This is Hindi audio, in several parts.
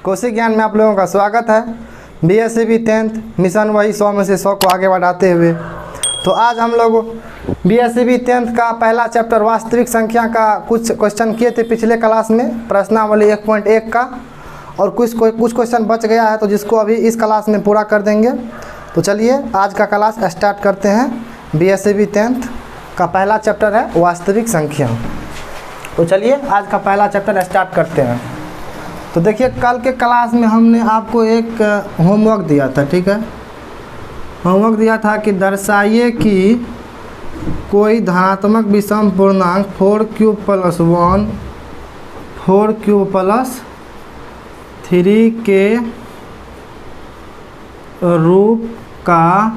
कोशिक ज्ञान में आप लोगों का स्वागत है। बीएससीबी 10th मिशन वही 100 में से 100 को आगे बढ़ाते हुए। तो आज हम लोग बीएससीबी 10th का पहला चैप्टर वास्तविक संख्या का कुछ क्वेश्चन किए थे पिछले क्लास में, प्रश्नावली 1.1 का, और कुछ क्वेश्चन बच गया है तो जिसको अभी इस क्लास में पूरा कर देंगे। तो चलिए आज का क्लास स्टार्ट करते हैं। बीएससीबी 10th का पहला चैप्टर है वास्तविक संख्या। तो चलिए आज का पहला चैप्टर स्टार्ट करते हैं। तो देखिए, कल के क्लास में हमने आपको एक होमवर्क दिया था, ठीक है। होमवर्क दिया था कि दर्शाइए कि कोई धनात्मक विषम पूर्णांक 4³ + 1 4³ + 3 के रूप का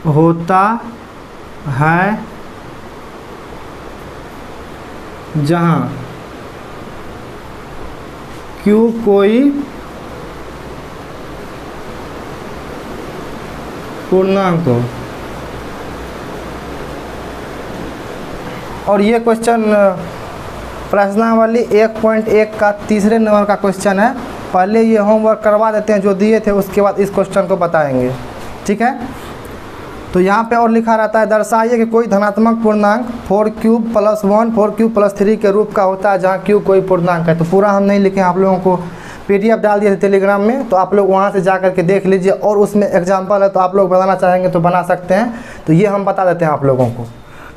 होता है जहाँ Q कोई पूर्णांक हो। और ये क्वेश्चन प्रश्नावली 1.1 का तीसरे नंबर का क्वेश्चन है। पहले ये होमवर्क करवा देते हैं जो दिए थे, उसके बाद इस क्वेश्चन को बताएंगे, ठीक है। तो यहाँ पे और लिखा रहता है दर्शाइए कि कोई धनात्मक पूर्णांक 4³ + 1 4³ + 3 के रूप का होता है जहाँ Q कोई पूर्णांक है। तो पूरा हम नहीं लिखे, आप लोगों को PDF डाल दिए थे टेलीग्राम में, तो आप लोग वहाँ से जा कर के देख लीजिए। और उसमें एग्जाम्पल है, तो आप लोग बनाना चाहेंगे तो बना सकते हैं। तो ये हम बता देते हैं आप लोगों को।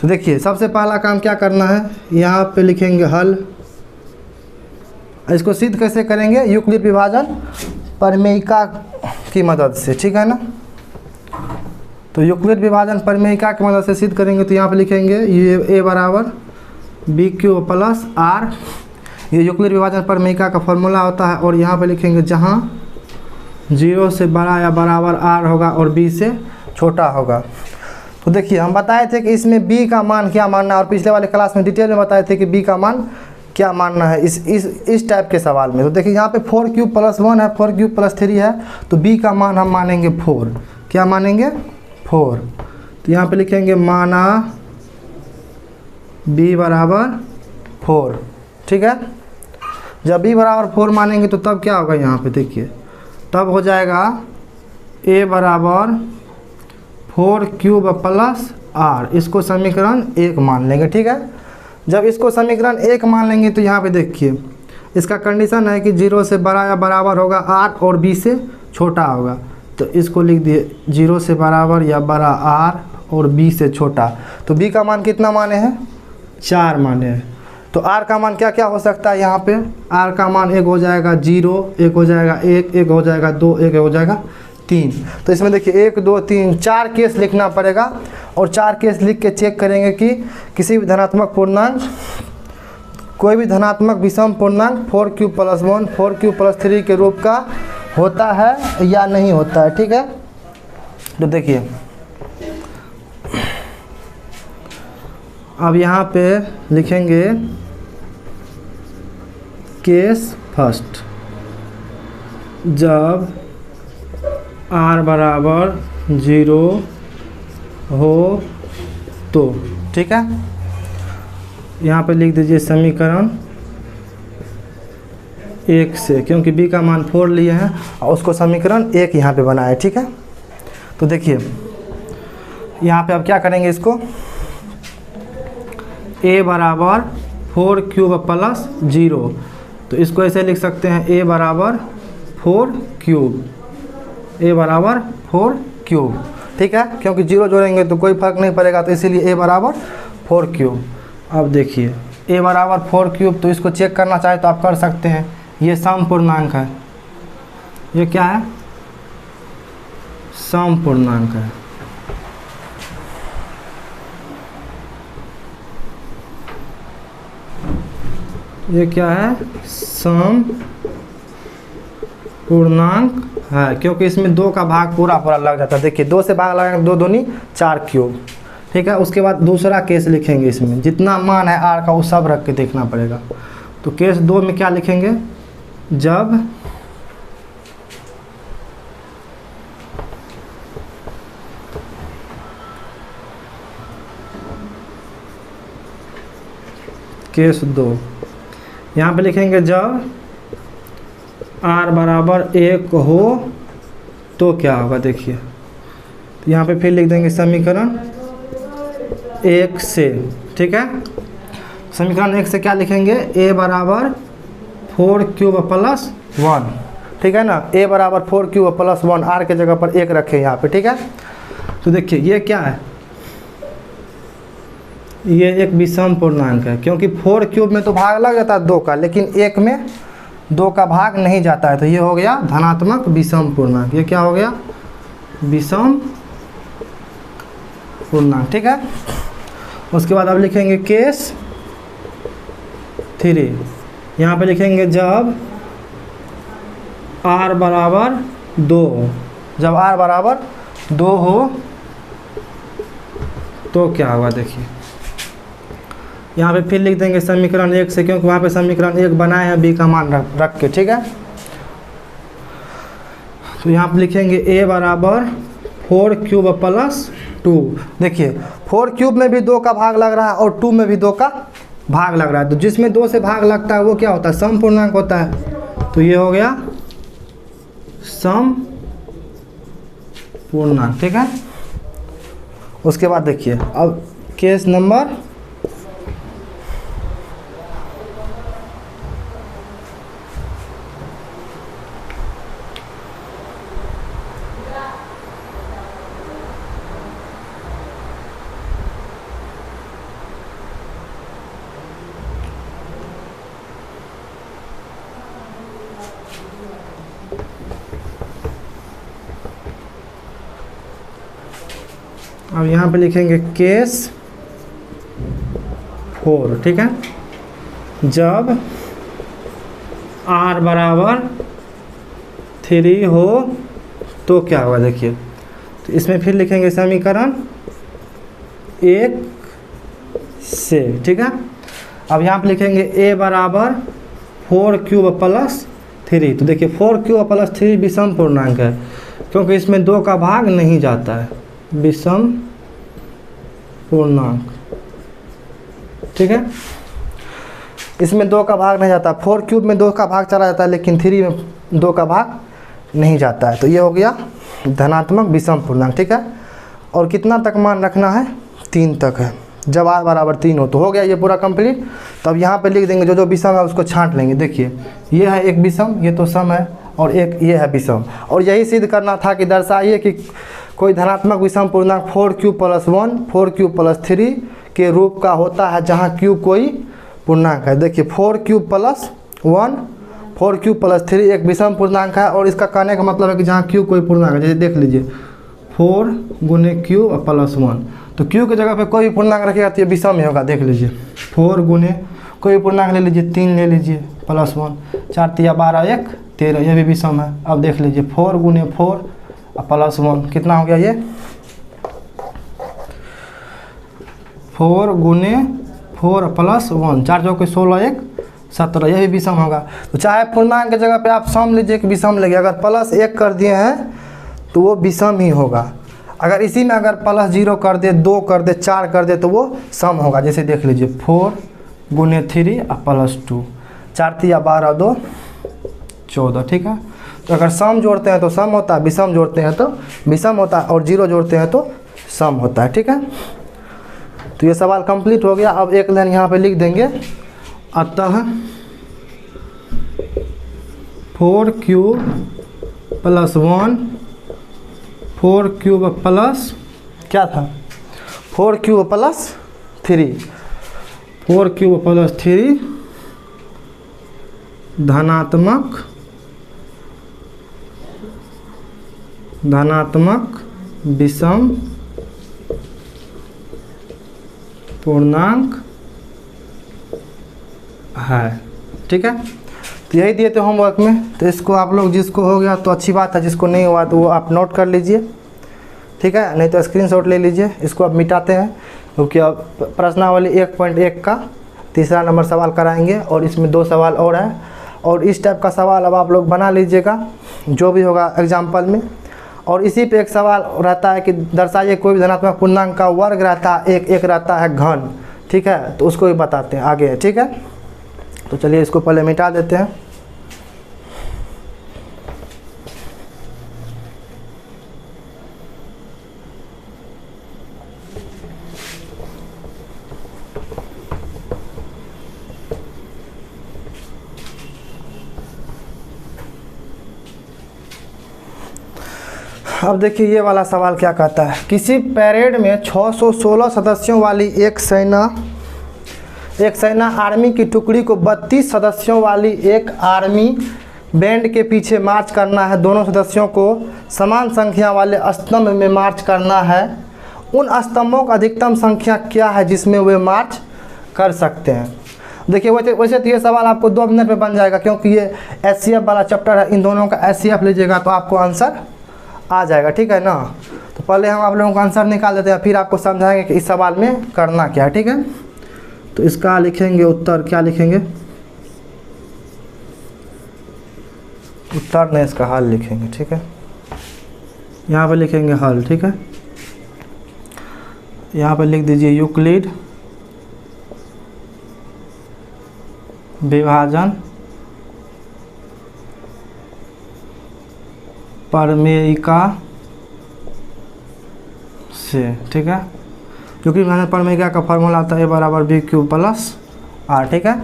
तो देखिए, सबसे पहला काम क्या करना है, यहाँ पे लिखेंगे हल। इसको सिद्ध कैसे करेंगे? यूक्लिड विभाजन प्रमेयिका की मदद से, ठीक है ना। तो यूक्लिड विभाजन प्रमेयिका की मदद से सिद्ध करेंगे। तो यहाँ पे लिखेंगे ये A = BQ + R। ये यूक्लिड विभाजन प्रमेयिका का फॉर्मूला होता है। और यहाँ पे लिखेंगे जहाँ 0 से बड़ा या बराबर R होगा और B से छोटा होगा। तो देखिए, हम बताए थे कि इसमें B का मान क्या मानना है, और पिछले वाले क्लास में डिटेल में बताए थे कि B का मान क्या मानना है इस टाइप के सवाल में। तो देखिए, यहाँ पे 4³ + 1 है, 4³ + 3 है, तो B का मान हम मानेंगे 4। क्या मानेंगे? 4। तो यहाँ पे लिखेंगे माना B = 4, ठीक है। जब B = 4 मानेंगे तो तब क्या होगा? यहाँ पे देखिए, तब हो जाएगा A = 4³ + R। इसको समीकरण 1 मान लेंगे, ठीक है। जब इसको समीकरण 1 मान लेंगे तो यहाँ पे देखिए, इसका कंडीशन है कि 0 से बड़ा या बराबर होगा R और B से छोटा होगा। तो इसको लिख दिए 0 से बराबर या बड़ा R और B से छोटा। तो B का मान कितना माने हैं? 4 माने हैं। तो R का मान क्या क्या हो सकता है? यहाँ पे R का मान एक हो जाएगा 0, एक हो जाएगा 1, एक हो जाएगा 2, एक हो जाएगा 3। तो इसमें देखिए 1 2 3 4 केस लिखना पड़ेगा। और 4 केस लिख के चेक करेंगे कि किसी भी धनात्मक पूर्णांक, कोई भी धनात्मक विषम पूर्णांक 4³ + 1 4³ + 3 के रूप का होता है या नहीं होता है, ठीक है। तो देखिए, अब यहाँ पे लिखेंगे केस फर्स्ट, जब R = 0 हो तो, ठीक है। यहाँ पे लिख दीजिए समीकरण 1 से, क्योंकि B का मान 4 लिए हैं और उसको समीकरण 1 यहाँ पे बनाए, ठीक है। तो देखिए, यहाँ पे अब क्या करेंगे, इसको A = 4³ + 0। तो इसको ऐसे लिख सकते हैं A = 4³, A = 4³, ठीक है। क्योंकि 0 जोड़ेंगे तो कोई फर्क नहीं पड़ेगा, तो इसीलिए A = 4³। अब देखिए A = 4³, तो इसको चेक करना चाहे तो आप कर सकते हैं। ये सम पूर्णांक है, ये क्या है? सम पूर्णांक है। ये क्या है? सम पूर्णांक है, क्योंकि इसमें 2 का भाग पूरा लग जाता है। देखिए 2 से भाग लगाएंगे 2 दूनी 4³, ठीक है। उसके बाद दूसरा केस लिखेंगे, इसमें जितना मान है R का वो सब रख के देखना पड़ेगा। तो केस 2 में क्या लिखेंगे? जब केस 2 यहाँ पे लिखेंगे जब r बराबर 1 हो तो क्या होगा देखिए। तो यहाँ पे फिर लिख देंगे समीकरण 1 से, ठीक है। समीकरण 1 से क्या लिखेंगे, a बराबर 4 क्यूब प्लस 1, ठीक है ना। a बराबर 4 क्यूब प्लस 1, r के जगह पर 1 रखें यहाँ पे, ठीक है। तो देखिए ये क्या है, ये एक विषम पूर्णांक है, क्योंकि 4 क्यूब में तो भाग लग जाता है 2 का, लेकिन 1 में 2 का भाग नहीं जाता है। तो ये हो गया धनात्मक विषम पूर्णांक। ये क्या हो गया, विषम पूर्णांक, ठीक है। उसके बाद अब लिखेंगे केस 3। यहाँ पे लिखेंगे जब r बराबर 2, जब r बराबर 2 हो तो क्या होगा देखिए। यहाँ पे फिर लिख देंगे समीकरण 1 से, क्योंकि वहाँ पे समीकरण 1 बनाए हैं b का मान रख के, ठीक है। तो यहाँ पे लिखेंगे a बराबर 4 क्यूब प्लस 2। देखिए 4 क्यूब में भी 2 का भाग लग रहा है और 2 में भी 2 का भाग लग रहा है। तो जिसमें 2 से भाग लगता है वो क्या होता है, सम पूर्णांक होता है। तो ये हो गया सम पूर्णांक, ठीक है। उसके बाद देखिए अब केस नंबर अब यहाँ पे लिखेंगे केस 4, ठीक है। जब r बराबर 3 हो तो क्या होगा देखिए। तो इसमें फिर लिखेंगे समीकरण 1 से, ठीक है। अब यहाँ पे लिखेंगे a बराबर 4 क्यूब प्लस 3। तो देखिए 4 क्यूब प्लस 3 विषम पूर्णांक है, क्योंकि इसमें 2 का भाग नहीं जाता है, विषम पूर्णांक, ठीक है। इसमें 2 का भाग नहीं जाता, 4 क्यूब में 2 का भाग चला जाता है, लेकिन 3 में 2 का भाग नहीं जाता है। तो ये हो गया धनात्मक विषम पूर्णांक, ठीक है। और कितना तक मान रखना है, 3 तक है। जब r बराबर 3 हो तो हो गया ये पूरा कंप्लीट। तो अब यहाँ पे लिख देंगे जो जो विषम है उसको छांट लेंगे। देखिए ये है एक विषम, ये तो सम है, और एक ये है विषम। और यही सिद्ध करना था कि दर्शाइए कि कोई धनात्मक विषम पूर्णांक 4 क्यूब प्लस 1 4 क्यूब प्लस 3 के रूप का होता है, जहाँ क्यूब कोई पूर्णांक है। देखिए 4 क्यूब प्लस 1 4 क्यूब प्लस 3 एक विषम पूर्णांक है, और इसका कहने का मतलब है कि जहाँ क्यूब कोई पूर्णांक है, जैसे देख लीजिए 4 गुने क्यूब प्लस 1। तो क्यूब की जगह पे कोई भी पूर्णांक रखिएगा तो ये विषम ही होगा। देख लीजिए 4 गुने कोई पूर्णांक ले लीजिए, 3 ले लीजिए प्लस 1, 4 तिया 12 1 13, ये भी विषम है। अब देख लीजिए 4 गुने 4 प्लस 1 कितना हो गया, ये 4 गुने 4 प्लस 1, 4 चौके 16 1 17, यह भी विषम होगा। तो चाहे पूर्णांक की जगह पे आप सम लीजिए कि विषम लीजिए, अगर प्लस 1 कर दिए हैं तो वो विषम ही होगा। अगर इसी में अगर प्लस 0 कर दे, 2 कर दे, 4 कर दे तो वो सम होगा। जैसे देख लीजिए 4 गुने 3 प्लस 2, 4 तिया 12 2 14, ठीक है। तो अगर सम जोड़ते हैं तो सम होता है, विषम जोड़ते हैं तो विषम होता है, और 0 जोड़ते हैं तो सम होता है, ठीक है। तो ये सवाल कंप्लीट हो गया। अब एक लाइन यहाँ पे लिख देंगे, अतः 4 क्यूब प्लस 1 4 क्यूब प्लस क्या था, 4 क्यूब प्लस 3 4 क्यूब प्लस 3 धनात्मक विषम पूर्णांक है, ठीक है। तो यही दिए थे होमवर्क में। तो इसको आप लोग, जिसको हो गया तो अच्छी बात है, जिसको नहीं हुआ तो वो आप नोट कर लीजिए, ठीक है। नहीं तो स्क्रीनशॉट ले लीजिए। इसको अब मिटाते हैं, क्योंकि अब प्रश्नावली 1.1 का तीसरा नंबर सवाल कराएंगे, और इसमें 2 सवाल और हैं। और इस टाइप का सवाल अब आप लोग बना लीजिएगा जो भी होगा एग्जाम्पल में। और इसी पे एक सवाल रहता है कि दर्शाइए कोई भी धनात्मक पूर्णांक का वर्ग रहता है, एक रहता है घन, ठीक है। तो उसको भी बताते हैं आगे, ठीक है। तो चलिए इसको पहले मिटा देते हैं। अब देखिए ये वाला सवाल क्या कहता है, किसी परेड में 616 सदस्यों वाली एक सेना आर्मी की टुकड़ी को 32 सदस्यों वाली एक आर्मी बैंड के पीछे मार्च करना है। दोनों सदस्यों को समान संख्या वाले स्तंभ में मार्च करना है। उन स्तंभों का अधिकतम संख्या क्या है जिसमें वे मार्च कर सकते हैं। देखिए वैसे तो ये सवाल आपको 2 मिनट में बन जाएगा, क्योंकि ये एचसीएफ वाला चैप्टर है। इन दोनों का एचसीएफ लीजिएगा तो आपको आंसर आ जाएगा, ठीक है ना। तो पहले हम आप लोगों का आंसर निकाल देते हैं, फिर आपको समझाएंगे कि इस सवाल में करना क्या है, ठीक है। तो इसका लिखेंगे उत्तर, क्या लिखेंगे, उत्तर नहीं इसका हल लिखेंगे, ठीक है। यहाँ पे लिखेंगे हल, ठीक है। यहाँ पे लिख दीजिए यूक्लिड विभाजन प्रमेयिका से, ठीक है। यूक्लिड विभाजन प्रमेयिका का फॉर्मूला आता है A = B³ + R, ठीक है।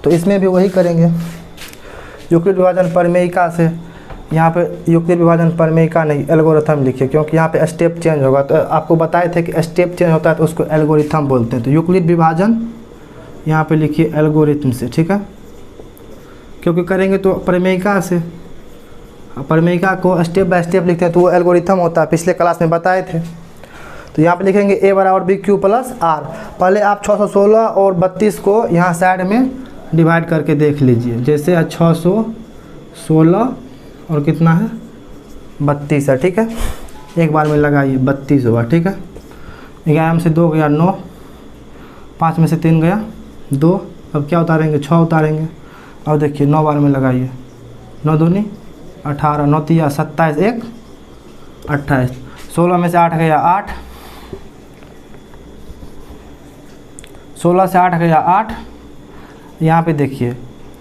तो इसमें भी वही करेंगे, यूक्लिड विभाजन प्रमेयिका से। यहाँ पे यूक्लिड विभाजन प्रमेयिका नहीं, एल्गोरिथम लिखिए, क्योंकि यहाँ पे स्टेप चेंज होगा। तो आपको बताए थे कि स्टेप चेंज होता है तो उसको एल्गोरिथम बोलते हैं। तो यूक्लिड विभाजन यहाँ पे लिखिए एल्गोरिथम से, ठीक है, क्योंकि करेंगे तो प्रमेयिका से। प्रमेयिका को स्टेप बाय स्टेप लिखते हैं तो वो एल्गोरिथम होता है, पिछले क्लास में बताए थे। तो यहाँ पे लिखेंगे A = B³ + R। पहले आप 616 और 32 को यहाँ साइड में डिवाइड करके देख लीजिए। जैसे 616 और कितना है 32 है, ठीक है। एक बार में लगाइए 32 होगा, ठीक है। 11 में से 2 गया 9, 5 में से 3 गया 2, अब क्या उतारेंगे 6 उतारेंगे। अब देखिए 9 बार में लगाइए, 9 दूनी 18, 9 तिया 27, 1 28, 16 में से 8 गया 8, 16 से 8 गया 8। यहाँ पे देखिए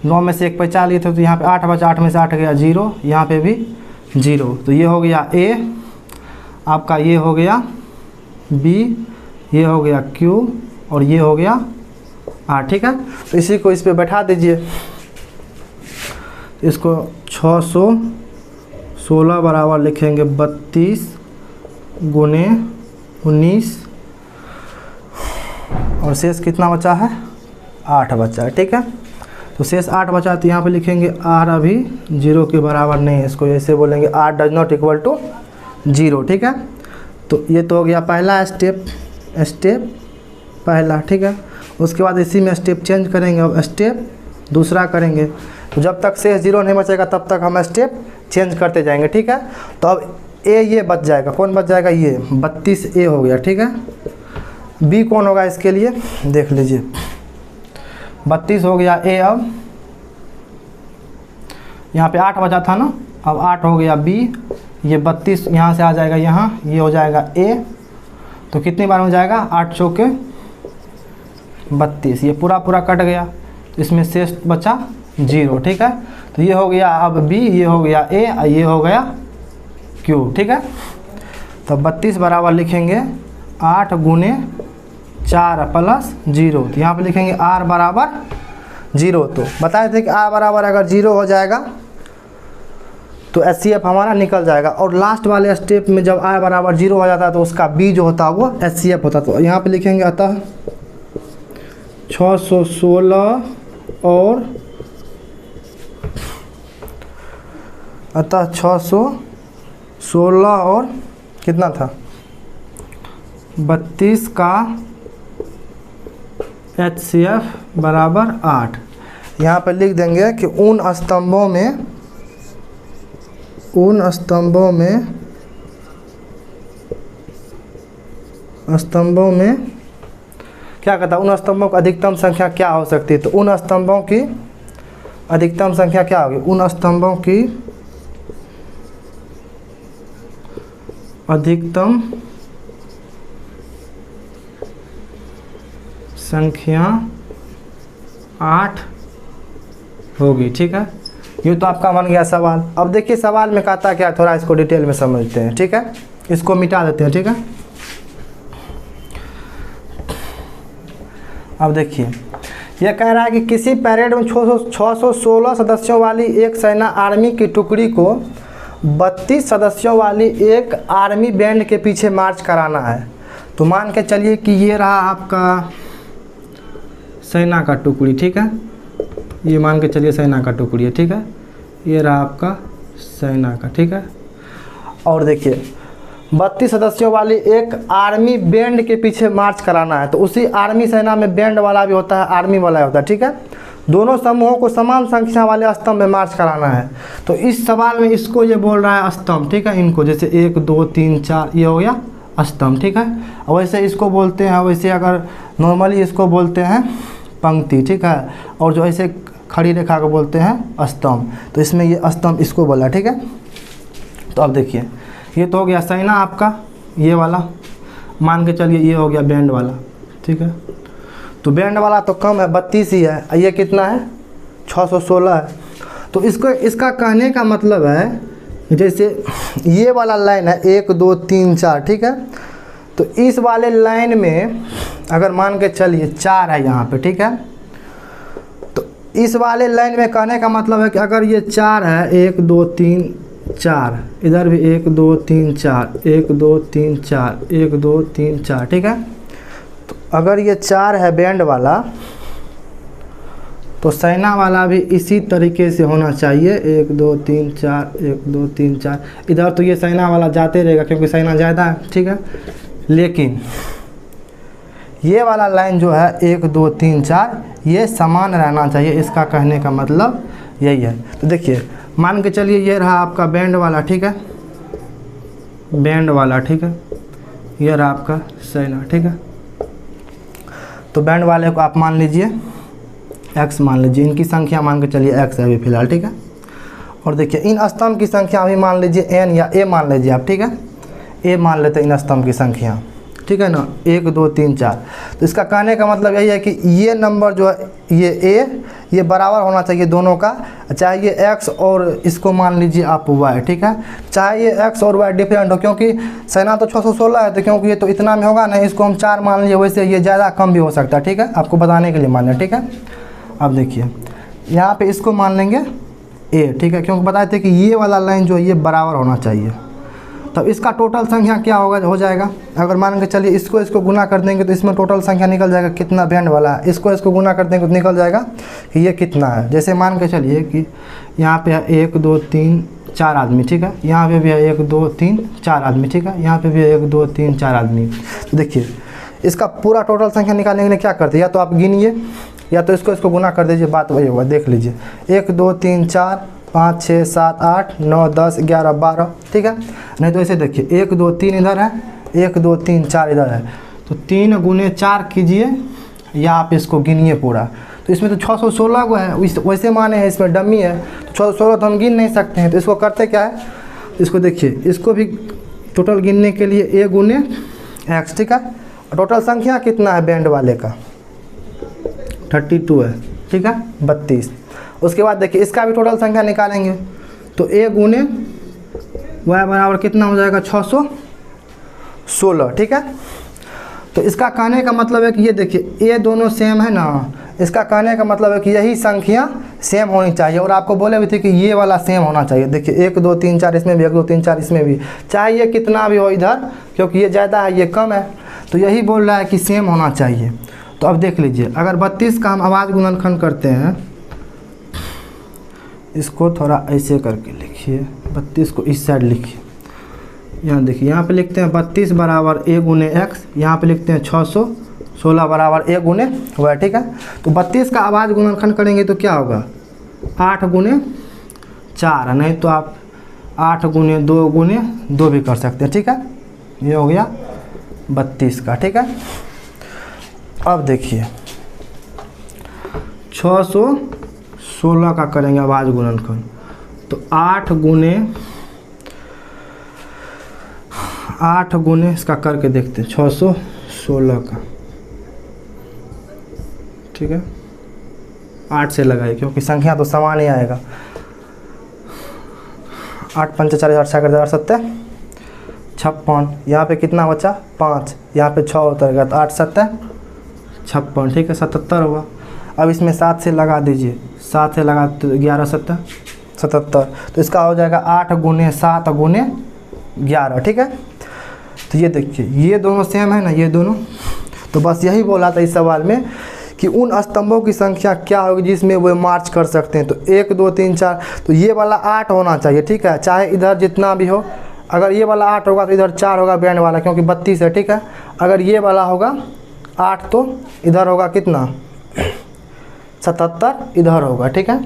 9 में से 1 बचा लिए थे तो यहाँ पे 8 बचा, 8 में से 8 गया 0, यहाँ पे भी 0। तो ये हो गया A आपका, ये हो गया B, ये हो गया Q और ये हो गया R, ठीक है। तो इसी को इस पे बैठा दीजिए। इसको 616 बराबर लिखेंगे 32 गुने 19 और शेष कितना बचा है 8 बचा है, ठीक है। तो शेष 8 बचा, तो यहाँ पे लिखेंगे R अभी 0 के बराबर नहीं है, इसको ऐसे बोलेंगे R ≠ = 0, ठीक है। तो ये तो हो गया पहला स्टेप पहला, ठीक है। उसके बाद इसी में स्टेप चेंज करेंगे, अब स्टेप दूसरा करेंगे। तो जब तक शेष 0 नहीं बचेगा तब तक हम स्टेप चेंज करते जाएंगे, ठीक है। तो अब A ये बच जाएगा, कौन बच जाएगा, ये 32A हो गया, ठीक है। B कौन होगा इसके लिए देख लीजिए, 32 हो गया A। अब यहाँ पे 8 बचा था ना, अब 8 हो गया B, ये 32 यहाँ से आ जाएगा, यहाँ ये हो जाएगा A। तो कितनी बार में जाएगा 8 चौके 32, ये पूरा कट गया, इसमें शेष बचा 0, ठीक है। तो ये हो गया अब B, ये हो गया A और ये हो गया Q, ठीक है। तो 32 बराबर लिखेंगे 8 गुने 4 + 0। तो यहाँ पे लिखेंगे R = 0। तो बताए थे कि R बराबर अगर 0 हो जाएगा तो HCF हमारा निकल जाएगा। और लास्ट वाले स्टेप में जब R = 0 हो जाता है तो उसका B जो होता है वो HCF होता है। तो यहाँ पे लिखेंगे अतः 616 और 616 और कितना था 32 का HCF = 8। यहाँ पर लिख देंगे कि उन स्तंभों में क्या कहता है, उन स्तंभों की अधिकतम संख्या क्या हो सकती है। तो उन स्तंभों की अधिकतम संख्या क्या होगी, उन स्तंभों की अधिकतम संख्या 8 होगी, ठीक है। ये तो आपका बन गया सवाल। अब देखिए सवाल में कहता क्या, थोड़ा इसको डिटेल में समझते हैं, ठीक है। इसको मिटा देते हैं, ठीक है। अब देखिए यह कह रहा है कि किसी परेड में 616 सदस्यों वाली एक सेना आर्मी की टुकड़ी को 32 सदस्यों वाली एक आर्मी बैंड के पीछे मार्च कराना है। तो मान के चलिए कि ये रहा आपका सेना का टुकड़ी, ठीक है, ये मान के चलिए सेना का टुकड़ी है, ठीक है, ये रहा आपका सेना का, ठीक है। और देखिए 32 सदस्यों वाली एक आर्मी बैंड के पीछे मार्च कराना है। तो उसी आर्मी सेना में बैंड वाला भी होता है, आर्मी वाला होता है, ठीक है। दोनों समूहों को समान संख्या वाले स्तंभ में मार्च कराना है। तो इस सवाल में इसको ये बोल रहा है स्तंभ, ठीक है, इनको जैसे 1 2 3 4 ये हो गया स्तंभ, ठीक है। और वैसे इसको बोलते हैं, वैसे अगर नॉर्मली इसको बोलते हैं पंक्ति, ठीक है, और जो ऐसे खड़ी रेखा को बोलते हैं स्तंभ। तो इसमें ये स्तंभ इसको बोला, ठीक है। तो अब देखिए ये तो हो गया सेना आपका, ये वाला मान के चलिए ये हो गया बैंड वाला, ठीक है। तो बैंड वाला तो कम है, 32 ही है, ये कितना है 616 है। तो इसको इसका कहने का मतलब है जैसे ये वाला लाइन है 1 2 3 4, ठीक है। तो इस वाले लाइन में अगर मान के चलिए 4 है यहाँ पे, ठीक है। तो इस वाले लाइन में कहने का मतलब है कि अगर ये 4 है 1 2 3 4, इधर भी 1 2 3 4 1 2 3 4 1 2 3 4, ठीक है। तो अगर ये 4 है बैंड वाला, तो सेना वाला भी इसी तरीके से होना चाहिए 1 2 3 4 1 2 3 4। इधर तो ये सेना वाला जाते रहेगा क्योंकि सेना ज़्यादा है, ठीक है। लेकिन ये वाला लाइन जो है 1 2 3 4 ये समान रहना चाहिए, इसका कहने का मतलब यही है। तो देखिए मान के चलिए ये रहा आपका बैंड वाला, ठीक है, बैंड वाला, ठीक है, ये रहा आपका सेना, ठीक है। तो बैंड वाले को आप मान लीजिए x मान लीजिए, इनकी संख्या मान के चलिए x है अभी फिलहाल, ठीक है। और देखिए इन स्तंभ की संख्या अभी मान लीजिए n या a मान लीजिए आप, ठीक है, a मान लेते हैं इन स्तंभ की संख्या, ठीक है ना, 1 2 3 4। तो इसका कहने का मतलब यही है कि ये नंबर जो है ये a ये बराबर होना चाहिए दोनों का, चाहे ये x और इसको मान लीजिए आप y, ठीक है। चाहे ये x और y डिफरेंट हो, क्योंकि सेना तो 616 है, तो क्योंकि ये तो इतना में होगा नहीं, इसको हम 4 मान लीजिए, वैसे ये ज़्यादा कम भी हो सकता है, ठीक है, आपको बताने के लिए मान लें, ठीक है। अब देखिए यहाँ पे इसको मान लेंगे a, ठीक है, क्योंकि बताए थे कि ये वाला लाइन जो है ये बराबर होना चाहिए। तब इसका टोटल संख्या क्या होगा, हो जाएगा, अगर मान के चलिए इसको गुना कर देंगे तो इसमें टोटल संख्या निकल जाएगा कितना बैंड वाला है, इसको गुना कर देंगे तो निकल जाएगा कि ये कितना है। जैसे मान के चलिए कि यहाँ पे है 1 2 3 4 आदमी, ठीक है, यहाँ पे भी है 1 2 3 4 आदमी, ठीक है, यहाँ पे भी है 1 2 3 4 आदमी। तो देखिए इसका पूरा टोटल संख्या निकालने के लिए क्या करते हैं, या तो आप गिनिए या तो इसको गुना कर दीजिए, बात वही होगा, देख लीजिए 1 2 3 4 5 6 7 8 9 10 11 12, ठीक है। नहीं तो ऐसे देखिए 1 2 3 इधर है, 1 2 3 4 इधर है, तो 3 गुने 4 कीजिए या आप इसको गिनिए पूरा। तो इसमें तो 616 को है, वैसे माने हैं, इसमें डमी है, तो 616 तो हम गिन नहीं सकते हैं। तो इसको करते क्या है, इसको देखिए, इसको भी टोटल गिनने के लिए a गुने x, ठीक है। टोटल संख्या कितना है बैंड वाले का 32 है, ठीक है, 32। उसके बाद देखिए इसका भी टोटल संख्या निकालेंगे, तो a गुने y बराबर कितना हो जाएगा 616, ठीक है। तो इसका कहने का मतलब है कि ये देखिए a दोनों सेम है ना, इसका कहने का मतलब है कि यही संख्या सेम होनी चाहिए। और आपको बोले भी थे कि ये वाला सेम होना चाहिए, देखिए 1 2 3 4 इसमें भी, 1 2 3 4 इसमें भी, चाहे ये कितना भी हो इधर, क्योंकि ये ज़्यादा है ये कम है, तो यही बोल रहा है कि सेम होना चाहिए। तो अब देख लीजिए अगर 32 का हम आवाज़ गुणनखंड करते हैं, इसको थोड़ा ऐसे करके लिखिए, 32 को इस साइड लिखिए, यहाँ देखिए, यहाँ पे लिखते हैं 32 बराबर a गुने x, यहाँ पे लिखते हैं 616 बराबर a गुने y, ठीक है। तो 32 का आवाज़ गुणनखंड करेंगे तो क्या होगा 8 गुने 4, नहीं तो आप 8 गुने 2 गुने 2 भी कर सकते हैं, ठीक है। ये हो गया 32 का, ठीक है। अब देखिए 616 का करेंगे आवाज़ गुणनखंड, तो 8 गुने इसका करके देखते हैं 616 का, ठीक है, 8 से लगाइए क्योंकि संख्या तो समान ही आएगा। 8 पंचे 40 8 कर 7 56, यहाँ पे कितना बचा 5, यहाँ पे 6 उतर गया, तो 8 7 56, ठीक है, 77 होगा। अब इसमें 7 से लगा दीजिए, 7 से लगा तो 11 7 77। तो इसका हो जाएगा 8 गुने 7 गुने 11, ठीक है। तो ये देखिए ये दोनों सेम है ना, ये दोनों। तो बस यही बोला था इस सवाल में कि उन स्तंभों की संख्या क्या होगी जिसमें वो मार्च कर सकते हैं। तो 1 2 3 4, तो ये वाला 8 होना चाहिए, ठीक है। चाहे इधर जितना भी हो, अगर ये वाला 8 होगा तो इधर 4 होगा बैंड वाला, क्योंकि 32 है, ठीक है। अगर ये वाला होगा 8 तो इधर होगा कितना 77 इधर होगा, ठीक है।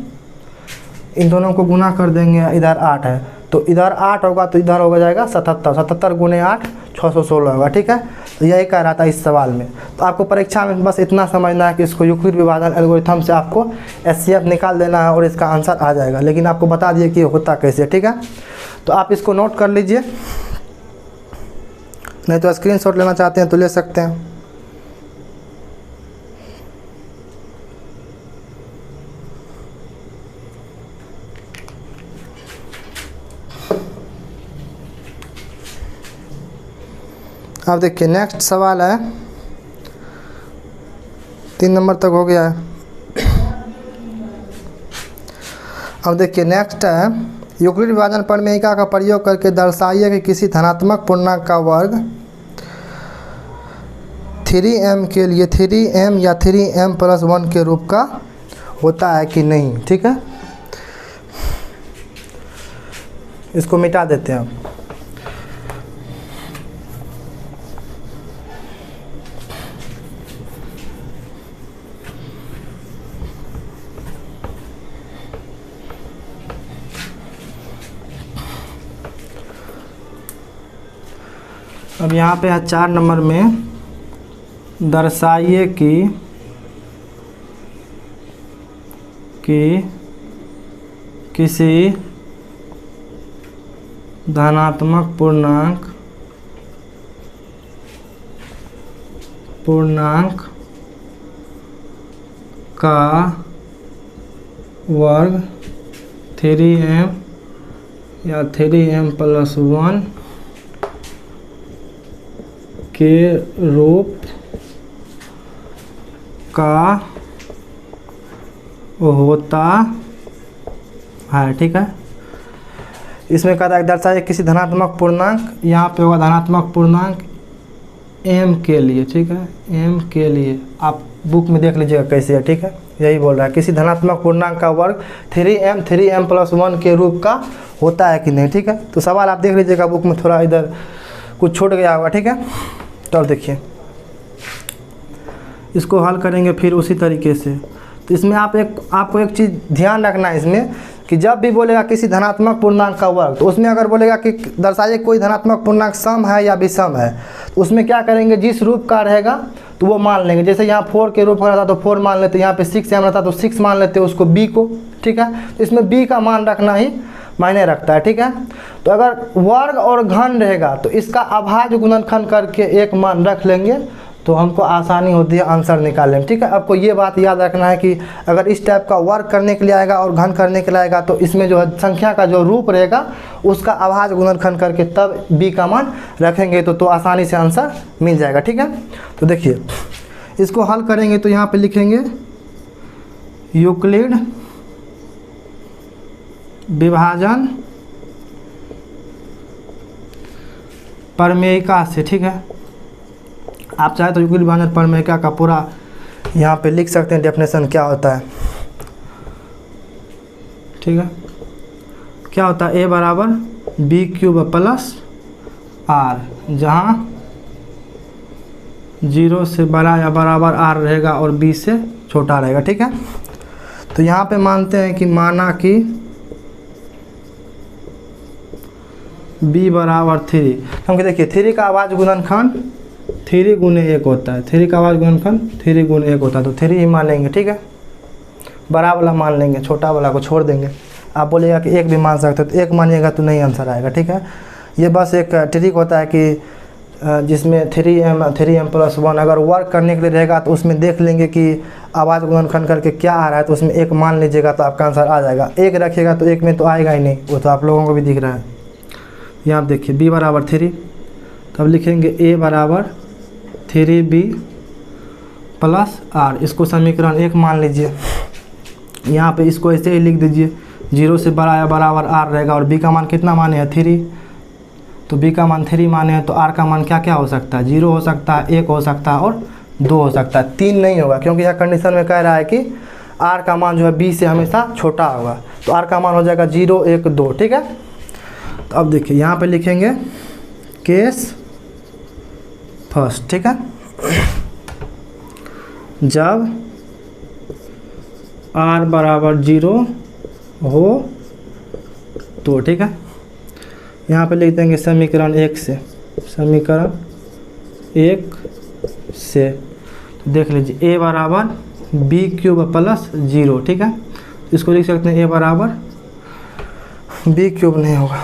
इन दोनों को गुना कर देंगे, इधर 8 है तो इधर 8 होगा तो इधर हो जाएगा 77। 77 गुने 8 616 होगा, ठीक है। तो यही कह रहा था इस सवाल में। तो आपको परीक्षा में बस इतना समझना है कि इसको यूक्लिड विभाजन एल्गोरिथम से आपको एचसीएफ निकाल देना है और इसका आंसर आ जाएगा। लेकिन आपको बता दिए कि होता कैसे, ठीक है। तो आप इसको नोट कर लीजिए, नहीं तो स्क्रीनशॉट लेना चाहते हैं तो ले सकते हैं। अब देखिए नेक्स्ट सवाल है, 3 नंबर तक हो गया है। अब देखिए नेक्स्ट है, यूक्लिड विभाजन प्रमेयिका का प्रयोग करके दर्शाइए कि किसी धनात्मक पूर्णांक का वर्ग 3m के लिए 3m या 3m+1 के रूप का होता है कि नहीं, ठीक है। इसको मिटा देते हैं। अब यहाँ पे है 4 नंबर में, दर्शाइए कि किसी धनात्मक पूर्णांक का वर्ग 3m या 3m+1 के रूप का होता है, ठीक है। इसमें कहता है दर्शाइए किसी धनात्मक पूर्णांक, यहाँ पे होगा धनात्मक पूर्णांक m के लिए, ठीक है। m के लिए आप बुक में देख लीजिएगा कैसे है, ठीक है। यही बोल रहा है किसी धनात्मक पूर्णांक का वर्ग 3m+1 के रूप का होता है कि नहीं, ठीक है। तो सवाल आप देख लीजिएगा बुक में, थोड़ा इधर कुछ छूट गया होगा, ठीक है। तो अब देखिए इसको हल करेंगे फिर उसी तरीके से। तो इसमें आपको एक चीज़ ध्यान रखना है इसमें कि जब भी बोलेगा किसी धनात्मक पूर्णांक का वर्ग, तो उसमें अगर बोलेगा कि दर्शाइए कोई धनात्मक पूर्णांक सम है या विषम है, तो उसमें क्या करेंगे, जिस रूप का रहेगा तो वो मान लेंगे। जैसे यहाँ 4 के रूप का रहता तो 4 मान लेते, यहाँ पे 6m रहता तो 6 मान लेते उसको b को, ठीक है। तो इसमें b का मान रखना ही मायने रखता है, ठीक है। तो अगर वर्ग और घन रहेगा तो इसका अभाज्य गुणनखंड करके एक मान रख लेंगे तो हमको आसानी होती है आंसर निकालने में, ठीक है। आपको ये बात याद रखना है कि अगर इस टाइप का वर्ग करने के लिए आएगा और घन करने के लिए आएगा तो इसमें जो है संख्या का जो रूप रहेगा उसका अभाज्य गुणनखंड करके तब b का मान रखेंगे तो आसानी से आंसर मिल जाएगा, ठीक है। तो देखिए इसको हल करेंगे तो यहाँ पे लिखेंगे यूक्लिड विभाजन प्रमेयिका से, ठीक है। आप चाहे तो यूक्लिड विभाजन प्रमेयिका का पूरा यहाँ पे लिख सकते हैं डेफिनेशन क्या होता है, ठीक है। क्या होता है, a बराबर b³ प्लस r, जहाँ 0 से बड़ा या बराबर r रहेगा और b से छोटा रहेगा, ठीक है। तो यहाँ पे मानते हैं कि माना कि b बराबर 3, क्योंकि देखिए 3 का अभाज्य गुणनखंड 3 गुने 1 होता है, 3 का अभाज्य गुणनखंड 3 गुने 1 होता है, तो 3 ही मान लेंगे, ठीक है। बड़ा वाला मान लेंगे, छोटा वाला को छोड़ देंगे। आप बोलिएगा कि 1 भी मान सकते हो तो 1 मानिएगा तो नहीं आंसर आएगा, ठीक है। ये बस एक ट्रिक होता है कि जिसमें 3m+1 अगर वर्क करने के लिए रहेगा तो उसमें देख लेंगे कि अभाज्य गुणनखंड करके क्या आ रहा है, तो उसमें 1 मान लीजिएगा तो आपका आंसर आ जाएगा। 1 रखिएगा तो 1 में तो आएगा ही नहीं, वो तो आप लोगों को भी दिख रहा है। यहाँ आप देखिए b बराबर 3, तब लिखेंगे a बराबर 3b प्लस r, इसको समीकरण 1 मान लीजिए। यहाँ पे इसको ऐसे ही लिख दीजिए 0 से बड़ा या बराबर r रहेगा और b का मान कितना माने हैं 3, तो b का मान 3 माने हैं तो r का मान क्या क्या हो सकता है, 0 हो सकता है, 1 हो सकता है और 2 हो सकता है, 3 नहीं होगा क्योंकि यह कंडीशन में कह रहा है कि r का मान जो है b से हमेशा छोटा होगा, तो r का मान हो जाएगा 0, 1, 2। ठीक है, तो अब देखिए यहाँ पे लिखेंगे केस फर्स्ट। ठीक है, जब r बराबर 0 हो तो, ठीक है, यहाँ पे लिख देंगे समीकरण 1 से, समीकरण 1 से तो देख लीजिए a बराबर b क्यूब प्लस 0। ठीक है, इसको लिख सकते हैं a बराबर b क्यूब नहीं होगा,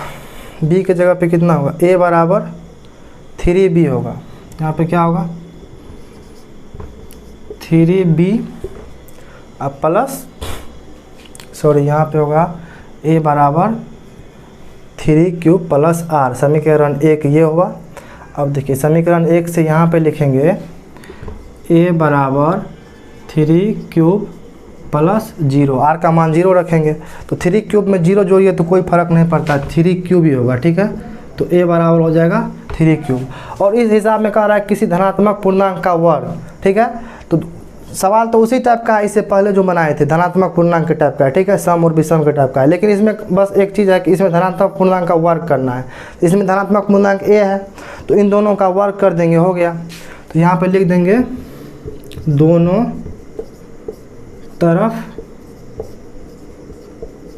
b के जगह पे कितना होगा, a बराबर 3b होगा, यहाँ पे क्या होगा 3b अब प्लस सॉरी यहाँ पे होगा a बराबर 3 क्यूब प्लस r, समीकरण 1 ये होगा। अब देखिए समीकरण 1 से यहाँ पे लिखेंगे a बराबर 3 क्यूब प्लस 0, r का मान 0 रखेंगे तो 3 क्यूब में 0 जोड़िए तो कोई फ़र्क नहीं पड़ता, 3 क्यूब ही होगा। ठीक है, तो a बराबर हो जाएगा 3 क्यूब और इस हिसाब में कह रहा है किसी धनात्मक पूर्णांक का वर्ग। ठीक है, तो सवाल तो उसी टाइप का है, इससे पहले जो बनाए थे धनात्मक पूर्णांक के टाइप का है। ठीक है, सम और विषम के टाइप का है, लेकिन इसमें बस एक चीज़ है कि इसमें धनात्मक पूर्णांक का वर्ग करना है। इसमें धनात्मक पूर्णांक a है तो इन दोनों का वर्ग कर देंगे, हो गया। तो यहाँ पे लिख देंगे दोनों तरफ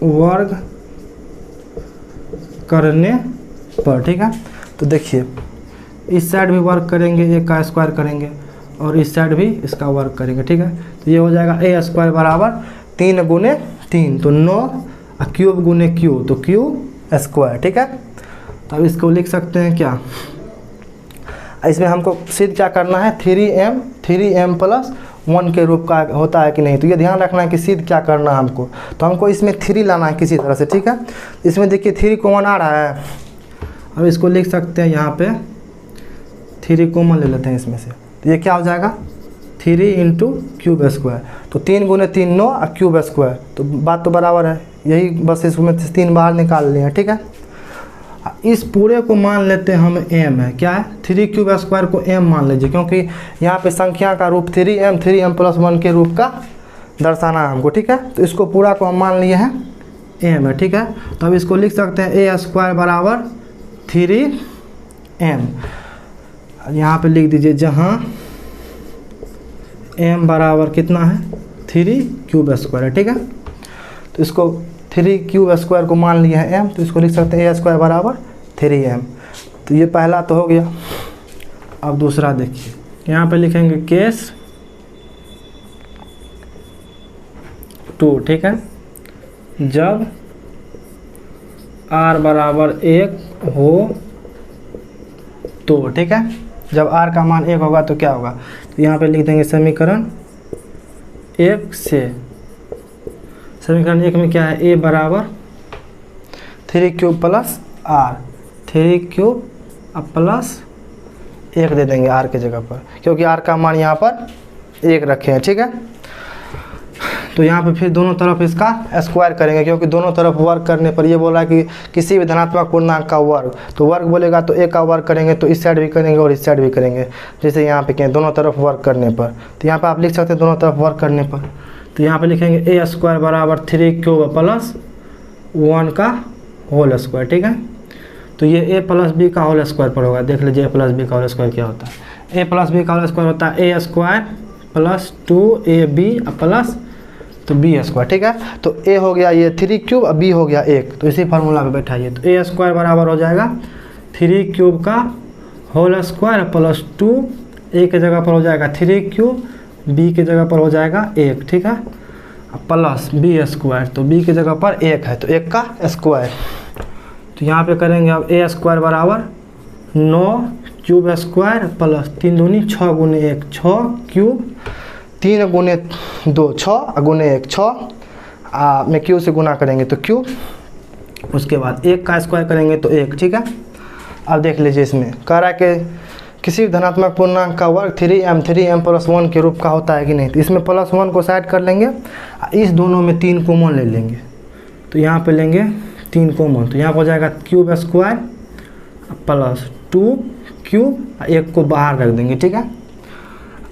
वर्ग करने पर। ठीक है, तो देखिए इस साइड भी वर्ग करेंगे, a का स्क्वायर करेंगे और इस साइड भी इसका वर्ग करेंगे। ठीक है, तो ये हो जाएगा a स्क्वायर बराबर 3 गुने 3, तो 9 क्यूब गुने क्यू, तो क्यू स्क्वायर। ठीक है, तो अब इसको लिख सकते हैं क्या, इसमें हमको सिद्ध क्या करना है, 3m प्लस 1 के रूप का होता है कि नहीं, तो ये ध्यान रखना है कि सिद्ध क्या करना है हमको, तो हमको इसमें 3 लाना है किसी तरह से। ठीक है, इसमें देखिए 3 कॉमन आ रहा है, अब इसको लिख सकते हैं यहाँ पे 3 कॉमन ले लेते हैं इसमें से, तो ये क्या हो जाएगा 3 इंटू क्यूब स्क्वायर, तो 3 गुने 3 9 और क्यूब स्क्वायर, तो बात तो बराबर है, यही बस इसमें 3 बाहर निकाल लिए हैं। ठीक है, इस पूरे को मान लेते हैं हम m है, क्या है 3 क्यूब स्क्वायर को m मान लीजिए, क्योंकि यहाँ पे संख्या का रूप 3m प्लस 1 के रूप का दर्शाना है हमको। ठीक है, तो इसको पूरा को हम मान लिए हैं m है। ठीक है, तो अब इसको लिख सकते हैं a स्क्वायर बराबर 3m, यहाँ पे लिख दीजिए जहाँ m बराबर कितना है 3 क्यूब स्क्वायर है। ठीक है, तो इसको 3 क्यूब स्क्वायर को मान लिया है m, तो इसको लिख सकते हैं a स्क्वायर बराबर 3m, तो ये पहला तो हो गया। अब दूसरा देखिए, यहाँ पे लिखेंगे केस 2। ठीक है, जब r बराबर 1 हो तो, ठीक है, जब r का मान 1 होगा तो क्या होगा, तो यहाँ पे लिख देंगे समीकरण 1 से, समीकरण 1 में क्या है a बराबर 3 क्यूब प्लस r, 3 क्यूब अब प्लस 1 दे देंगे r के जगह पर, क्योंकि r का मान यहाँ पर 1 रखे हैं। ठीक है, तो यहाँ पे फिर दोनों तरफ इसका स्क्वायर करेंगे, क्योंकि दोनों तरफ वर्ग करने पर ये बोला कि किसी भी धनात्मक पूर्णांक का वर्ग, तो वर्ग बोलेगा तो a का वर्ग करेंगे तो इस साइड भी करेंगे और इस साइड भी करेंगे, जैसे यहाँ पे कहें दोनों तरफ वर्ग करने पर, तो यहाँ पे आप लिख सकते हैं दोनों तरफ वर्ग करने पर, तो यहाँ पे लिखेंगे a स्क्वायर बराबर 3 क्यूब प्लस 1 का होल स्क्वायर। ठीक है, तो ये a प्लस b का होल स्क्वायर पर होगा, देख लीजिए a प्लस b का होल स्क्वायर क्या होता है, a प्लस b का होल स्क्वायर होता है a square plus 2ab plus तो बी स्क्वायर। ठीक है, तो a हो गया ये 3 क्यूब और b हो गया 1, तो इसी फार्मूला पे बैठाइए, तो a स्क्वायर बराबर हो जाएगा 3 क्यूब का होल स्क्वायर प्लस 2, a के जगह पर हो जाएगा 3 क्यूब, b के जगह पर हो जाएगा 1। ठीक है, प्लस b स्क्वायर, तो b के जगह पर 1 है तो 1 का स्क्वायर, तो यहाँ पे करेंगे अब a स्क्वायर बराबर 9 क्यूब स्क्वायर प्लस 3 दूनी 6 गुने 1 6 क्यूब, 3 गुने 2 6 गुने 1 6 में क्यू से गुना करेंगे तो क्यू, उसके बाद 1 का स्क्वायर करेंगे तो 1। ठीक है, अब देख लीजिए इसमें कह रहा है कि किसी भी धनात्मक पूर्णांक का वर्ग 3m प्लस 1 के रूप का होता है कि नहीं, तो इसमें प्लस 1 को साइड कर लेंगे, इस दोनों में 3 कॉमन ले लेंगे, तो यहाँ पे लेंगे 3 कॉमन, तो यहाँ पर हो जाएगा क्यूब स्क्वायर प्लस 2 क्यूब, 1 को बाहर रख देंगे, ठीक है।